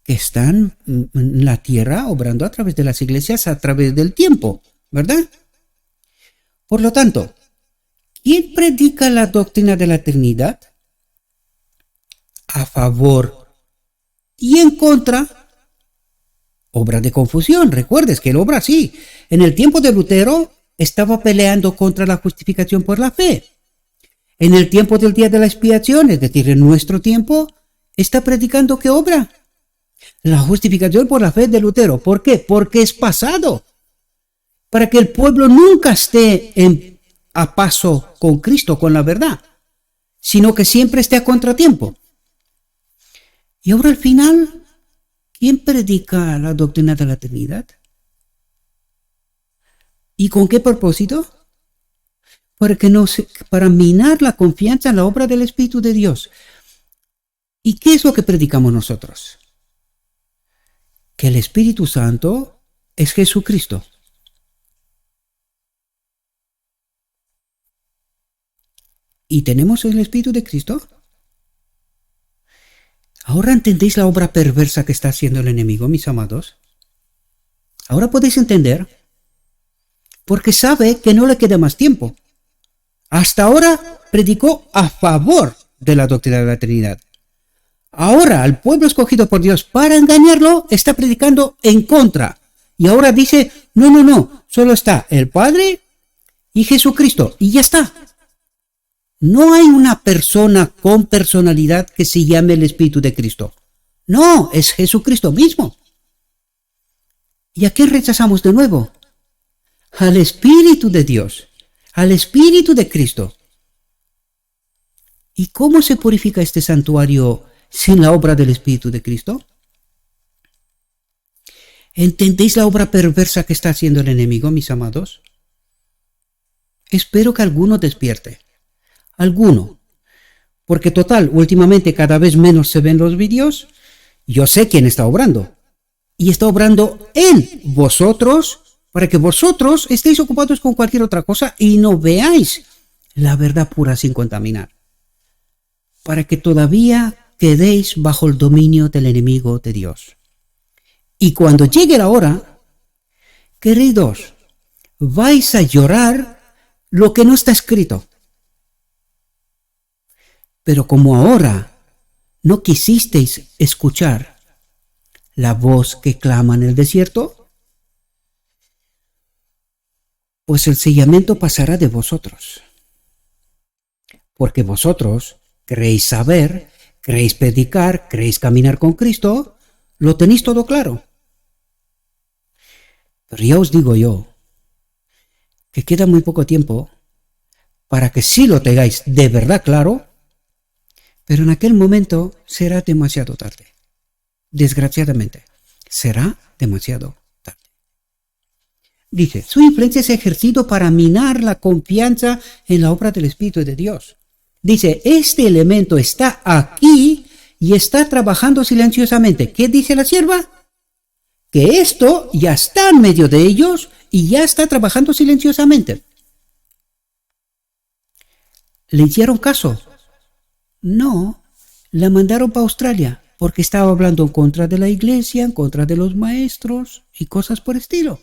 que están en la tierra obrando a través de las iglesias, a través del tiempo, ¿verdad? Por lo tanto, ¿quién predica la doctrina de la Trinidad? A favor y en contra. Obra de confusión. Recuerdes que el obra sí. En el tiempo de Lutero estaba peleando contra la justificación por la fe. En el tiempo del día de la expiación, es decir, en nuestro tiempo, está predicando ¿qué obra? La justificación por la fe de Lutero. ¿Por qué? Porque es pasado. Para que el pueblo nunca esté a paso con Cristo, con la verdad, sino que siempre esté a contratiempo. Y ahora al final, ¿quién predica la doctrina de la Trinidad? ¿Y con qué propósito? Para minar la confianza en la obra del Espíritu de Dios. ¿Y qué es lo que predicamos nosotros? Que el Espíritu Santo es Jesucristo. ¿Y tenemos el Espíritu de Cristo? ¿Ahora entendéis la obra perversa que está haciendo el enemigo, mis amados? Ahora podéis entender, porque sabe que no le queda más tiempo. Hasta ahora predicó a favor de la doctrina de la Trinidad. Ahora al pueblo escogido por Dios para engañarlo está predicando en contra. Y ahora dice, no, solo está el Padre y Jesucristo y ya está. No hay una persona con personalidad que se llame el Espíritu de Cristo. No, es Jesucristo mismo. ¿Y a qué rechazamos de nuevo? Al Espíritu de Dios, al Espíritu de Cristo. ¿Y cómo se purifica este santuario sin la obra del Espíritu de Cristo? ¿Entendéis la obra perversa que está haciendo el enemigo, mis amados? Espero que alguno despierte. Alguno. Porque total, últimamente cada vez menos se ven los vídeos. Yo sé quién está obrando. Y está obrando en vosotros para que vosotros estéis ocupados con cualquier otra cosa y no veáis la verdad pura sin contaminar. Para que todavía quedéis bajo el dominio del enemigo de Dios. Y cuando llegue la hora, queridos, vais a llorar lo que no está escrito. Pero como ahora no quisisteis escuchar la voz que clama en el desierto, pues el sellamiento pasará de vosotros. Porque vosotros queréis saber, queréis predicar, queréis caminar con Cristo, lo tenéis todo claro. Pero ya os digo yo que queda muy poco tiempo para que sí lo tengáis de verdad claro, pero en aquel momento será demasiado tarde. Desgraciadamente, será demasiado tarde. Dice, su influencia es ejercido para minar la confianza en la obra del Espíritu de Dios. Dice, este elemento está aquí y está trabajando silenciosamente. ¿Qué dice la sierva? Que esto ya está en medio de ellos y ya está trabajando silenciosamente. ¿Le hicieron caso? No, la mandaron para Australia porque estaba hablando en contra de la iglesia, en contra de los maestros y cosas por estilo.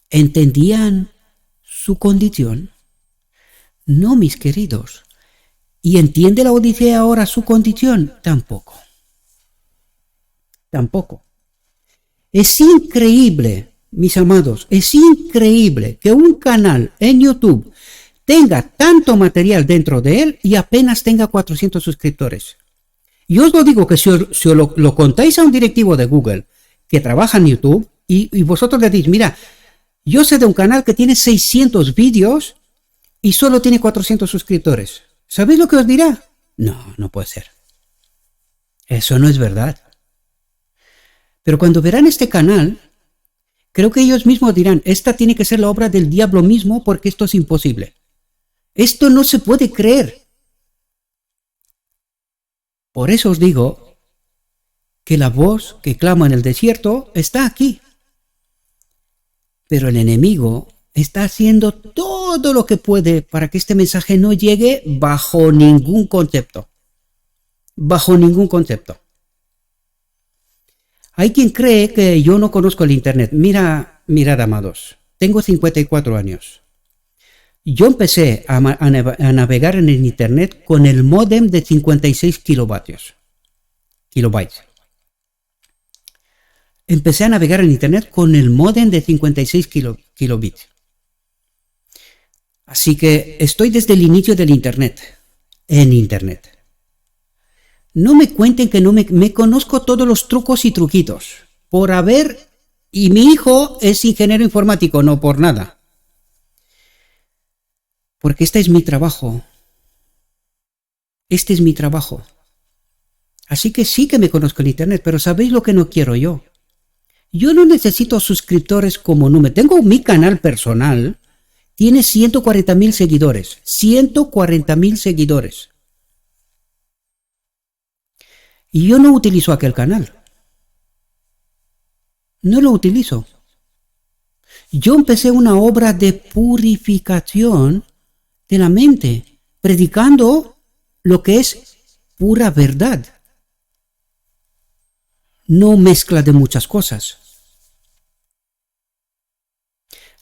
¿Entendían su condición? No, mis queridos. ¿Y entiende la Odisea ahora su condición? Tampoco. Tampoco. Es increíble, mis amados, es increíble que un canal en YouTube tenga tanto material dentro de él y apenas tenga 400 suscriptores. Y os lo digo que si os lo contáis a un directivo de Google que trabaja en YouTube y vosotros le decís, mira, yo sé de un canal que tiene 600 vídeos y solo tiene 400 suscriptores. ¿Sabéis lo que os dirá? No, no puede ser. Eso no es verdad. Pero cuando verán este canal, creo que ellos mismos dirán, esta tiene que ser la obra del diablo mismo porque esto es imposible. Esto no se puede creer. Por eso os digo que la voz que clama en el desierto está aquí. Pero el enemigo está haciendo todo lo que puede para que este mensaje no llegue bajo ningún concepto. Bajo ningún concepto. Hay quien cree que yo no conozco el Internet. Mirad, amados, tengo 54 años. Yo empecé a navegar en el Internet con el módem de 56 kilobytes. Empecé a navegar en Internet con el módem de 56 kilobits. Así que estoy desde el inicio del Internet, en Internet. No me cuenten que no me conozco todos los trucos y truquitos. Por haber, y mi hijo es ingeniero informático, no por nada. Porque este es mi trabajo. Este es mi trabajo. Así que sí que me conozco el Internet, pero ¿sabéis lo que no quiero yo? Yo no necesito suscriptores como número. Tengo mi canal personal, tiene 140.000 seguidores. 140.000 seguidores. Y yo no utilizo aquel canal. No lo utilizo. Yo empecé una obra de purificación de la mente, predicando lo que es pura verdad. No mezcla de muchas cosas.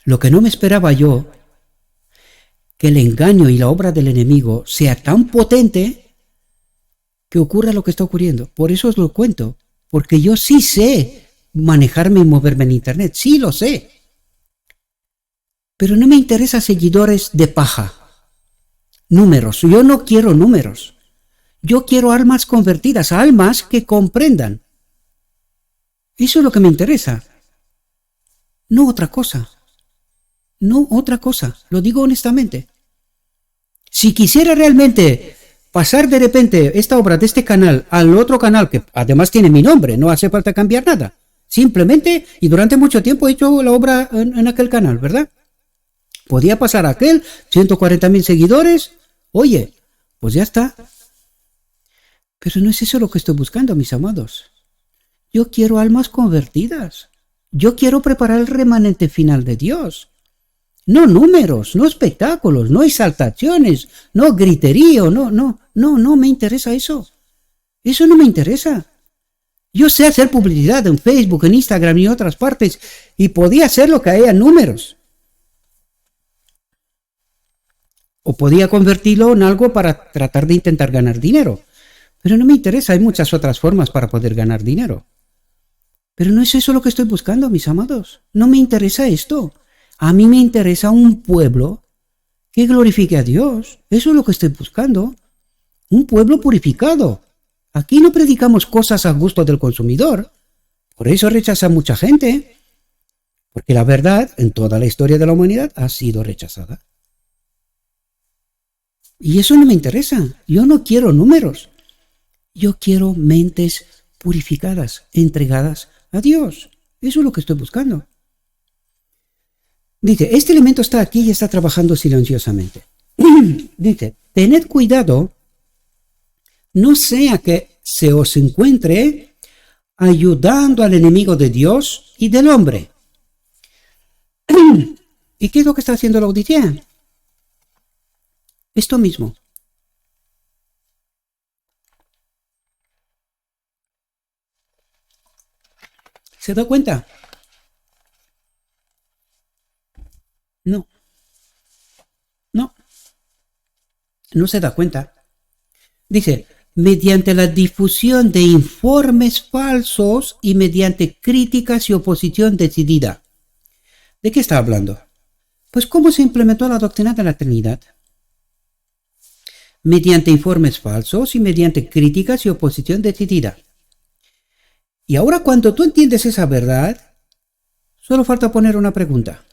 Lo que no me esperaba yo, que el engaño y la obra del enemigo sea tan potente que ocurra lo que está ocurriendo. Por eso os lo cuento, porque yo sí sé manejarme y moverme en Internet, sí lo sé. Pero no me interesa seguidores de paja, números. Yo no quiero números. Yo quiero almas convertidas, almas que comprendan. Eso es lo que me interesa. No otra cosa. No otra cosa. Lo digo honestamente. Si quisiera realmente pasar de repente esta obra de este canal al otro canal, que además tiene mi nombre, no hace falta cambiar nada. Simplemente, y durante mucho tiempo he hecho la obra en aquel canal, ¿verdad? Podía pasar a aquel, 140.000 seguidores. Oye, pues ya está. Pero no es eso lo que estoy buscando, mis amados. Yo quiero almas convertidas. Yo quiero preparar el remanente final de Dios. No números, no espectáculos, no exaltaciones, no griterío, no me interesa eso. Eso no me interesa. Yo sé hacer publicidad en Facebook, en Instagram y otras partes, y podía hacer lo que haya números. O podía convertirlo en algo para tratar de intentar ganar dinero. Pero no me interesa, hay muchas otras formas para poder ganar dinero. Pero no es eso lo que estoy buscando, mis amados. No me interesa esto. A mí me interesa un pueblo que glorifique a Dios. Eso es lo que estoy buscando. Un pueblo purificado. Aquí no predicamos cosas al gusto del consumidor. Por eso rechaza mucha gente. Porque la verdad, en toda la historia de la humanidad, ha sido rechazada. Y eso no me interesa. Yo no quiero números. Yo quiero mentes purificadas, entregadas a Dios. Eso es lo que estoy buscando. Dice, este elemento está aquí y está trabajando silenciosamente. Dice, tened cuidado, no sea que se os encuentre ayudando al enemigo de Dios y del hombre. ¿Y qué es lo que está haciendo la Odisea? Esto mismo. ¿Se da cuenta? No. No se da cuenta. Dice, mediante la difusión de informes falsos y mediante críticas y oposición decidida. ¿De qué está hablando? Pues cómo se implementó la doctrina de la Trinidad. Mediante informes falsos y mediante críticas y oposición decidida. Y ahora cuando tú entiendes esa verdad, solo falta poner una pregunta.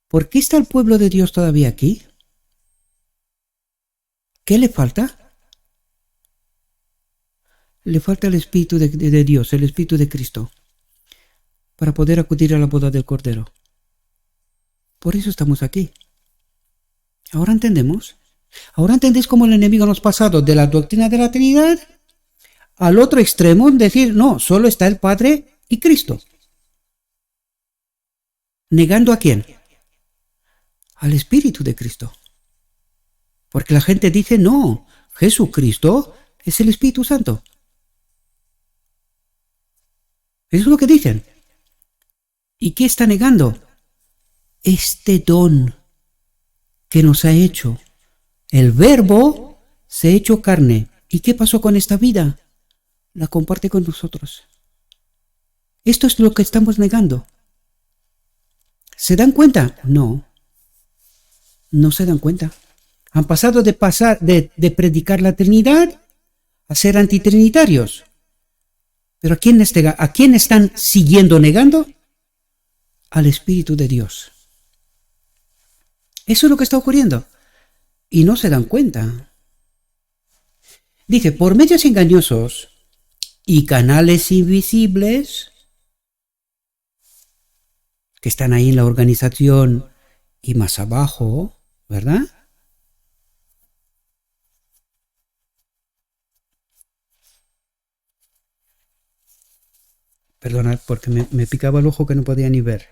¿Por qué está el pueblo de Dios todavía aquí? ¿Qué le falta? Le falta el Espíritu de Dios, el Espíritu de Cristo, para poder acudir a la boda del Cordero. Por eso estamos aquí. ¿Ahora entendemos? ¿Ahora entendéis cómo el enemigo nos ha pasado de la doctrina de la Trinidad al otro extremo, decir, no, solo está el Padre y Cristo? ¿Negando a quién? Al Espíritu de Cristo. Porque la gente dice, no, Jesucristo es el Espíritu Santo. Eso es lo que dicen. ¿Y qué está negando? Este don que nos ha hecho. El Verbo se ha hecho carne. ¿Y qué pasó con esta vida? La comparte con nosotros. Esto es lo que estamos negando. ¿Se dan cuenta? No. No se dan cuenta. Han pasado de predicar la Trinidad a ser antitrinitarios. ¿Pero a quién están siguiendo negando? Al Espíritu de Dios. Eso es lo que está ocurriendo. Y no se dan cuenta. Dice, por medios engañosos y canales invisibles que están ahí en la organización y más abajo, ¿verdad? Perdonad, porque me picaba el ojo que no podía ni ver.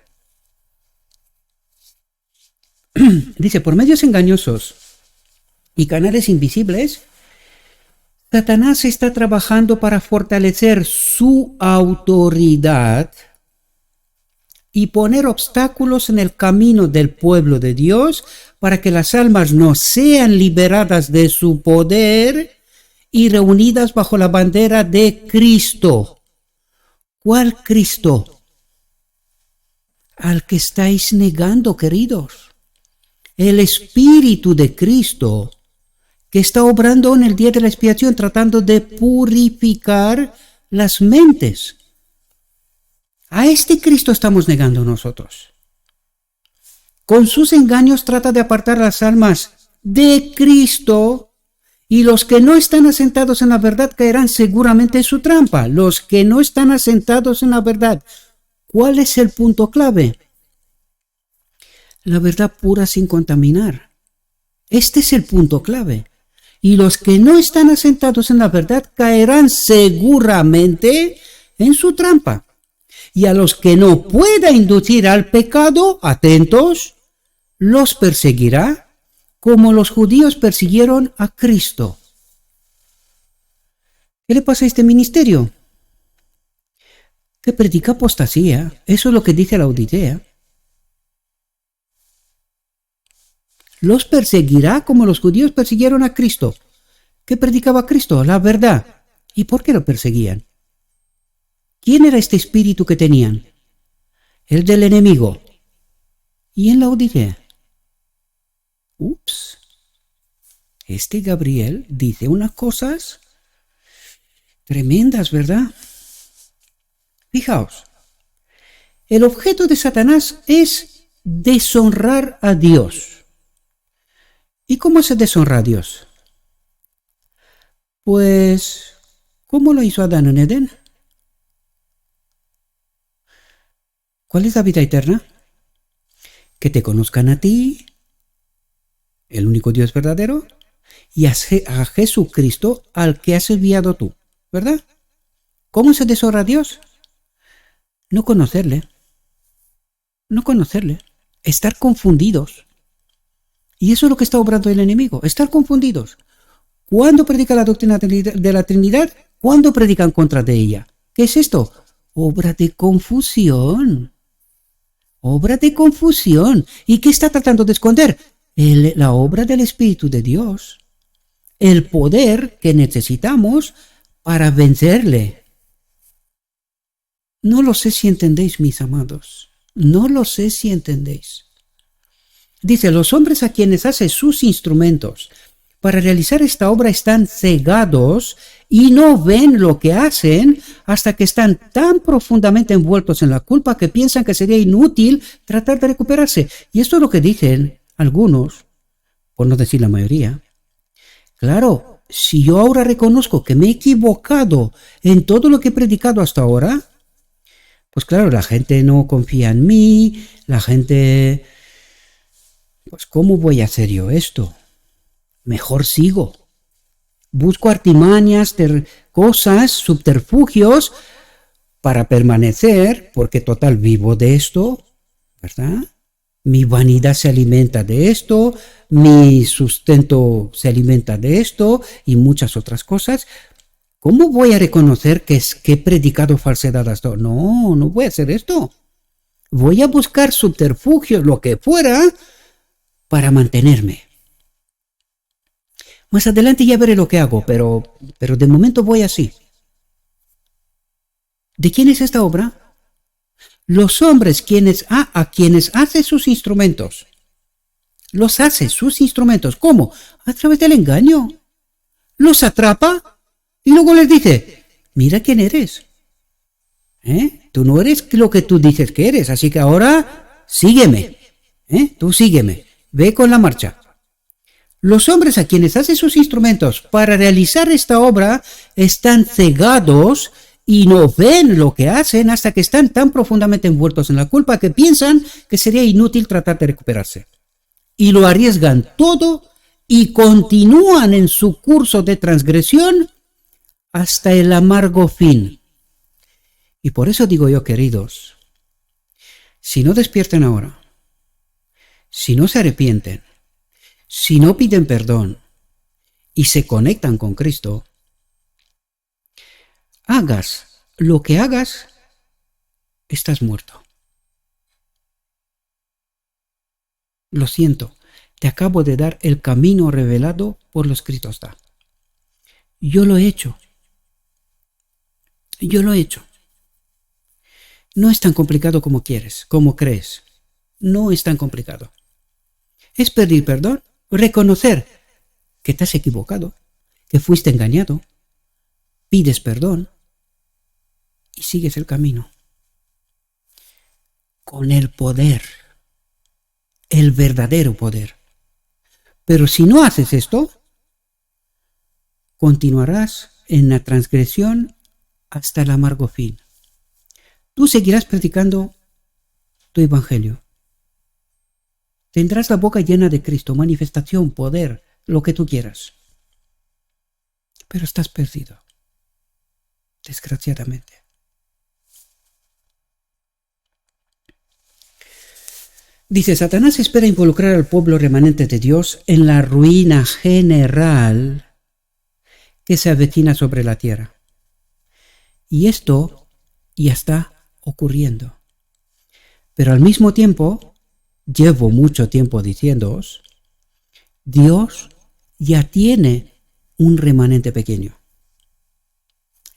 Dice, por medios engañosos y canales invisibles, Satanás está trabajando para fortalecer su autoridad y poner obstáculos en el camino del pueblo de Dios para que las almas no sean liberadas de su poder y reunidas bajo la bandera de Cristo. ¿Cuál Cristo? Al que estáis negando, queridos. El Espíritu de Cristo, que está obrando en el día de la expiación, tratando de purificar las mentes. A este Cristo estamos negando nosotros. Con sus engaños trata de apartar las almas de Cristo, y los que no están asentados en la verdad caerán seguramente en su trampa. Los que no están asentados en la verdad. ¿Cuál es el punto clave? La verdad pura sin contaminar. Este es el punto clave. Y los que no están asentados en la verdad caerán seguramente en su trampa. Y a los que no pueda inducir al pecado, atentos, los perseguirá como los judíos persiguieron a Cristo. ¿Qué le pasa a este ministerio? Que predica apostasía. Eso es lo que dice la Odisea. Los perseguirá como los judíos persiguieron a Cristo. ¿Qué predicaba Cristo? La verdad. ¿Y por qué lo perseguían? ¿Quién era este espíritu que tenían? El del enemigo. ¿Y en la Odisea? Ups. Este Gabriel dice unas cosas tremendas, ¿verdad? Fijaos. El objeto de Satanás es deshonrar a Dios. ¿Y cómo se deshonra a Dios? Pues, ¿cómo lo hizo Adán en Edén? ¿Cuál es la vida eterna? Que te conozcan a ti, el único Dios verdadero, y a Jesucristo al que has enviado tú, ¿verdad? ¿Cómo se deshonra a Dios? No conocerle, estar confundidos. Y eso es lo que está obrando el enemigo, estar confundidos. ¿Cuándo predica la doctrina de la Trinidad? ¿Cuándo predican contra de ella? ¿Qué es esto? Obra de confusión. Obra de confusión. ¿Y qué está tratando de esconder? la obra del Espíritu de Dios, el poder que necesitamos para vencerle. No lo sé si entendéis, mis amados. No lo sé si entendéis. Dice, los hombres a quienes hace sus instrumentos para realizar esta obra están cegados y no ven lo que hacen hasta que están tan profundamente envueltos en la culpa que piensan que sería inútil tratar de recuperarse. Y esto es lo que dicen algunos, por no decir la mayoría. Claro, si yo ahora reconozco que me he equivocado en todo lo que he predicado hasta ahora, pues claro, la gente no confía en mí, la gente... Pues ¿cómo voy a hacer yo esto? Mejor sigo. Busco artimañas, cosas, subterfugios para permanecer, porque total vivo de esto, ¿verdad? Mi vanidad se alimenta de esto, mi sustento se alimenta de esto y muchas otras cosas. ¿Cómo voy a reconocer que he predicado falsedad hasta ahora? No, no voy a hacer esto. Voy a buscar subterfugios, lo que fuera, para mantenerme. Más adelante ya veré lo que hago, pero de momento voy así. ¿De quién es esta obra? Los hombres a quienes hace sus instrumentos. Los hace sus instrumentos. ¿Cómo? A través del engaño. Los atrapa y luego les dice, mira quién eres. Tú no eres lo que tú dices que eres, así que ahora sígueme. Tú sígueme. Ve con la marcha. Los hombres a quienes hace sus instrumentos para realizar esta obra están cegados y no ven lo que hacen hasta que están tan profundamente envueltos en la culpa que piensan que sería inútil tratar de recuperarse. Y lo arriesgan todo y continúan en su curso de transgresión hasta el amargo fin. Y por eso digo yo, queridos, si no despiertan ahora, si no se arrepienten, si no piden perdón y se conectan con Cristo, hagas lo que hagas, estás muerto. Lo siento, te acabo de dar el camino revelado por lo escrito está. Yo lo he hecho. Yo lo he hecho. No es tan complicado como quieres, como crees. No es tan complicado. Es pedir perdón, reconocer que te has equivocado, que fuiste engañado, pides perdón y sigues el camino. Con el poder, el verdadero poder. Pero si no haces esto, continuarás en la transgresión hasta el amargo fin. Tú seguirás predicando tu evangelio. Tendrás la boca llena de Cristo, manifestación, poder, lo que tú quieras. Pero estás perdido, desgraciadamente. Dice, Satanás espera involucrar al pueblo remanente de Dios en la ruina general que se avecina sobre la tierra. Y esto ya está ocurriendo. Pero al mismo tiempo, llevo mucho tiempo diciéndoos, Dios ya tiene un remanente pequeño.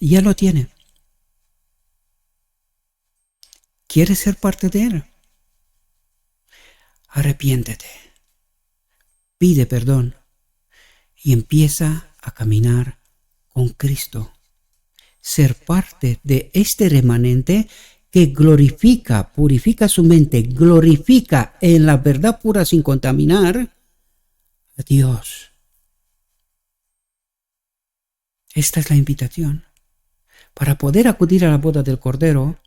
Ya lo tiene. ¿Quieres ser parte de él? Arrepiéntete, pide perdón y empieza a caminar con Cristo. Ser parte de este remanente que glorifica, purifica su mente, glorifica en la verdad pura sin contaminar a Dios. Esta es la invitación. Para poder acudir a la boda del Cordero,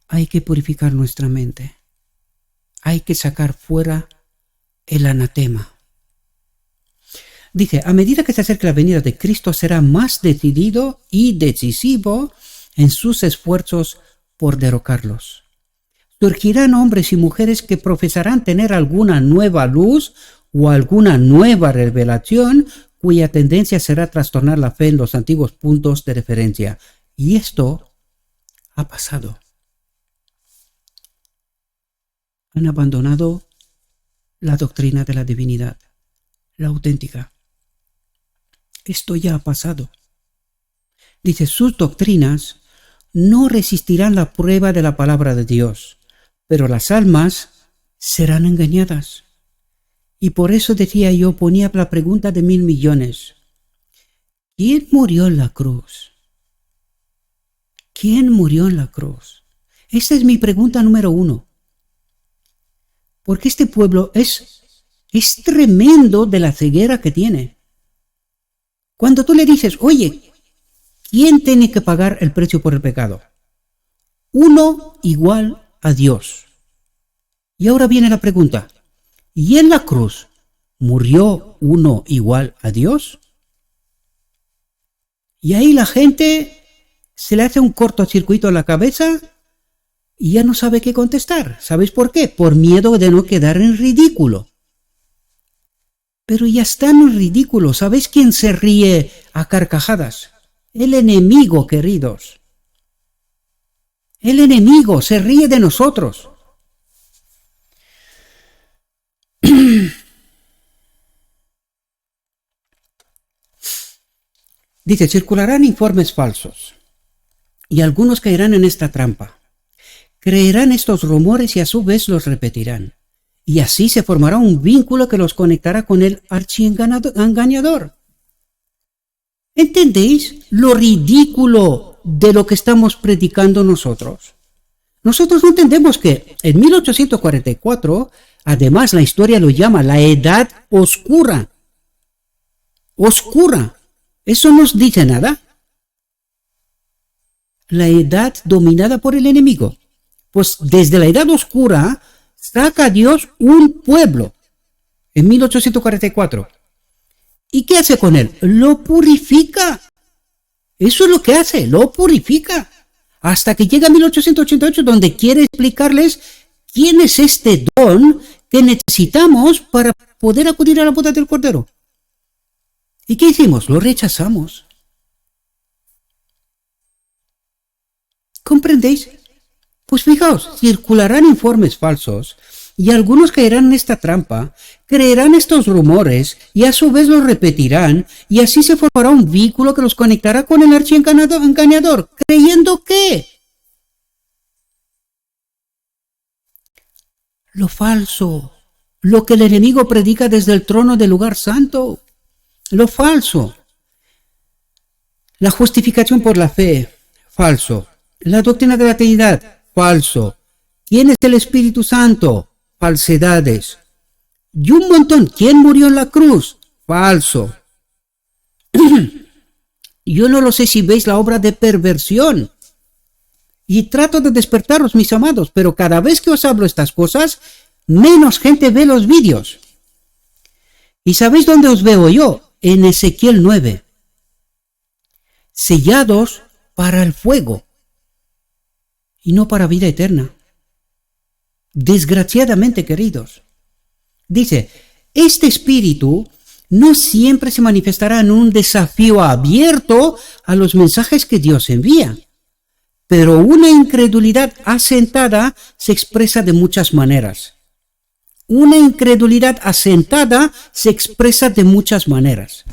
hay que purificar nuestra mente. Hay que sacar fuera el anatema. Dice, a medida que se acerque la venida de Cristo, será más decidido y decisivo en sus esfuerzos por derrocarlos. Surgirán hombres y mujeres que profesarán tener alguna nueva luz o alguna nueva revelación cuya tendencia será trastornar la fe en los antiguos puntos de referencia. Y esto ha pasado. Han abandonado la doctrina de la divinidad, la auténtica. Esto ya ha pasado. Dice, sus doctrinas no resistirán la prueba de la palabra de Dios, pero las almas serán engañadas. Y por eso decía yo, ponía la pregunta de 1.000 millones. ¿Quién murió en la cruz? ¿Quién murió en la cruz? Esta es mi pregunta número 1. Porque este pueblo es tremendo de la ceguera que tiene. Cuando tú le dices, oye, ¿quién tiene que pagar el precio por el pecado? Uno igual a Dios. Y ahora viene la pregunta, ¿y en la cruz murió uno igual a Dios? Y ahí la gente se le hace un cortocircuito en la cabeza y ya no sabe qué contestar. ¿Sabéis por qué? Por miedo de no quedar en ridículo. Pero ya están en ridículo. ¿Sabéis quién se ríe a carcajadas? El enemigo, queridos. El enemigo se ríe de nosotros. Dice, circularán informes falsos y algunos caerán en esta trampa. Creerán estos rumores y a su vez los repetirán. Y así se formará un vínculo que los conectará con el archiengañador. ¿Entendéis lo ridículo de lo que estamos predicando nosotros? Nosotros no entendemos que en 1844, además la historia lo llama la Edad Oscura. Oscura. ¿Eso nos dice nada? La edad dominada por el enemigo. Pues desde la Edad Oscura saca a Dios un pueblo en 1844. ¿Y qué hace con él? Lo purifica. Eso es lo que hace, lo purifica. Hasta que llega 1888, donde quiere explicarles quién es este don que necesitamos para poder acudir a la boda del Cordero. ¿Y qué hicimos? Lo rechazamos. ¿Comprendéis? Pues fijaos, circularán informes falsos y algunos caerán en esta trampa, creerán estos rumores y a su vez los repetirán y así se formará un vínculo que los conectará con el archiengañador. ¿Creyendo qué? Lo falso, lo que el enemigo predica desde el trono del lugar santo. Lo falso. La justificación por la fe, falso. La doctrina de la Trinidad, falso. ¿Quién es el Espíritu Santo? Falsedades. Y un montón. ¿Quién murió en la cruz? Falso. Yo no lo sé si veis la obra de perversión. Y trato de despertaros, mis amados, pero cada vez que os hablo estas cosas, menos gente ve los vídeos. ¿Y sabéis dónde os veo yo? En Ezequiel 9. Sellados para el fuego y no para vida eterna. Desgraciadamente, queridos. Dice, este espíritu no siempre se manifestará en un desafío abierto a los mensajes que Dios envía, pero una incredulidad asentada se expresa de muchas maneras. Una incredulidad asentada se expresa de muchas maneras.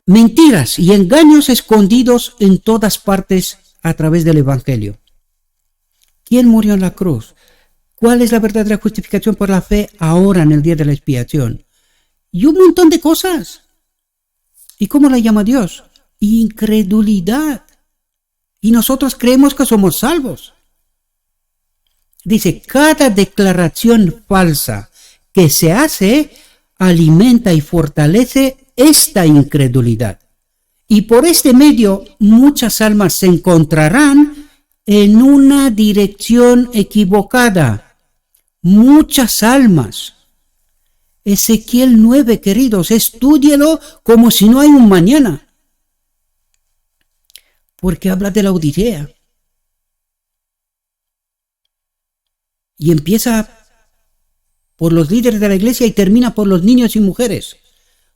Mentiras y engaños escondidos en todas partes a través del Evangelio. ¿Quién murió en la cruz? ¿Cuál es la verdadera justificación por la fe ahora en el día de la expiación? Y un montón de cosas. ¿Y cómo la llama Dios? Incredulidad. Y nosotros creemos que somos salvos. Dice, cada declaración falsa que se hace alimenta y fortalece esta incredulidad. Y por este medio muchas almas se encontrarán en una dirección equivocada. Muchas almas. Ezequiel 9, queridos, estúdielo como si no hay un mañana. Porque habla de la Odisea. Y empieza por los líderes de la iglesia y termina por los niños y mujeres.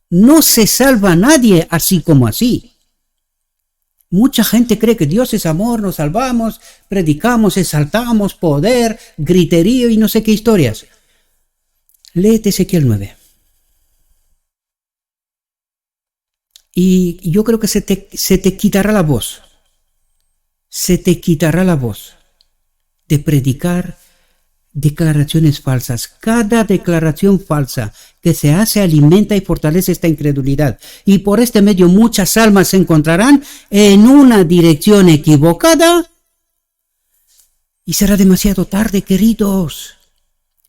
No se salva nadie así como así. Mucha gente cree que Dios es amor, nos salvamos, predicamos, exaltamos, poder, griterío y no sé qué historias. Léete Ezequiel 9. Y yo creo que se te quitará la voz. Se te quitará la voz de predicar declaraciones falsas. Cada declaración falsa que se hace alimenta y fortalece esta incredulidad. Y por este medio muchas almas se encontrarán en una dirección equivocada. Y será demasiado tarde, queridos.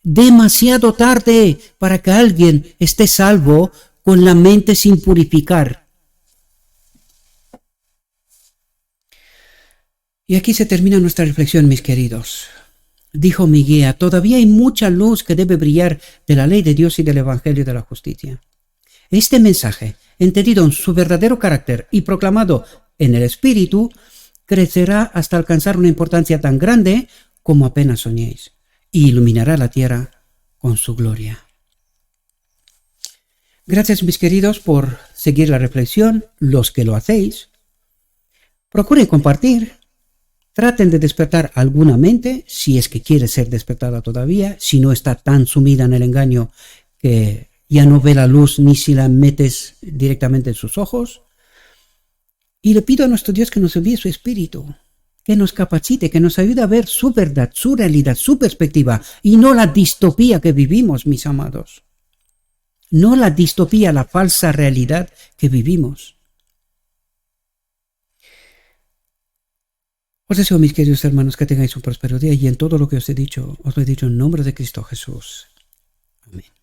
Demasiado tarde para que alguien esté salvo con la mente sin purificar. Y aquí se termina nuestra reflexión, mis queridos. Dijo mi guía, todavía hay mucha luz que debe brillar de la ley de Dios y del Evangelio de la justicia. Este mensaje, entendido en su verdadero carácter y proclamado en el Espíritu, crecerá hasta alcanzar una importancia tan grande como apenas soñéis, y iluminará la tierra con su gloria. Gracias, mis queridos, por seguir la reflexión, los que lo hacéis. Procuren compartir. Traten de despertar alguna mente, si es que quiere ser despertada todavía, si no está tan sumida en el engaño que ya no ve la luz ni si la metes directamente en sus ojos. Y le pido a nuestro Dios que nos envíe su Espíritu, que nos capacite, que nos ayude a ver su verdad, su realidad, su perspectiva, y no la distopía que vivimos, mis amados. No la distopía, la falsa realidad que vivimos. Os deseo, mis queridos hermanos, que tengáis un próspero día y en todo lo que os he dicho, os lo he dicho en nombre de Cristo Jesús. Amén.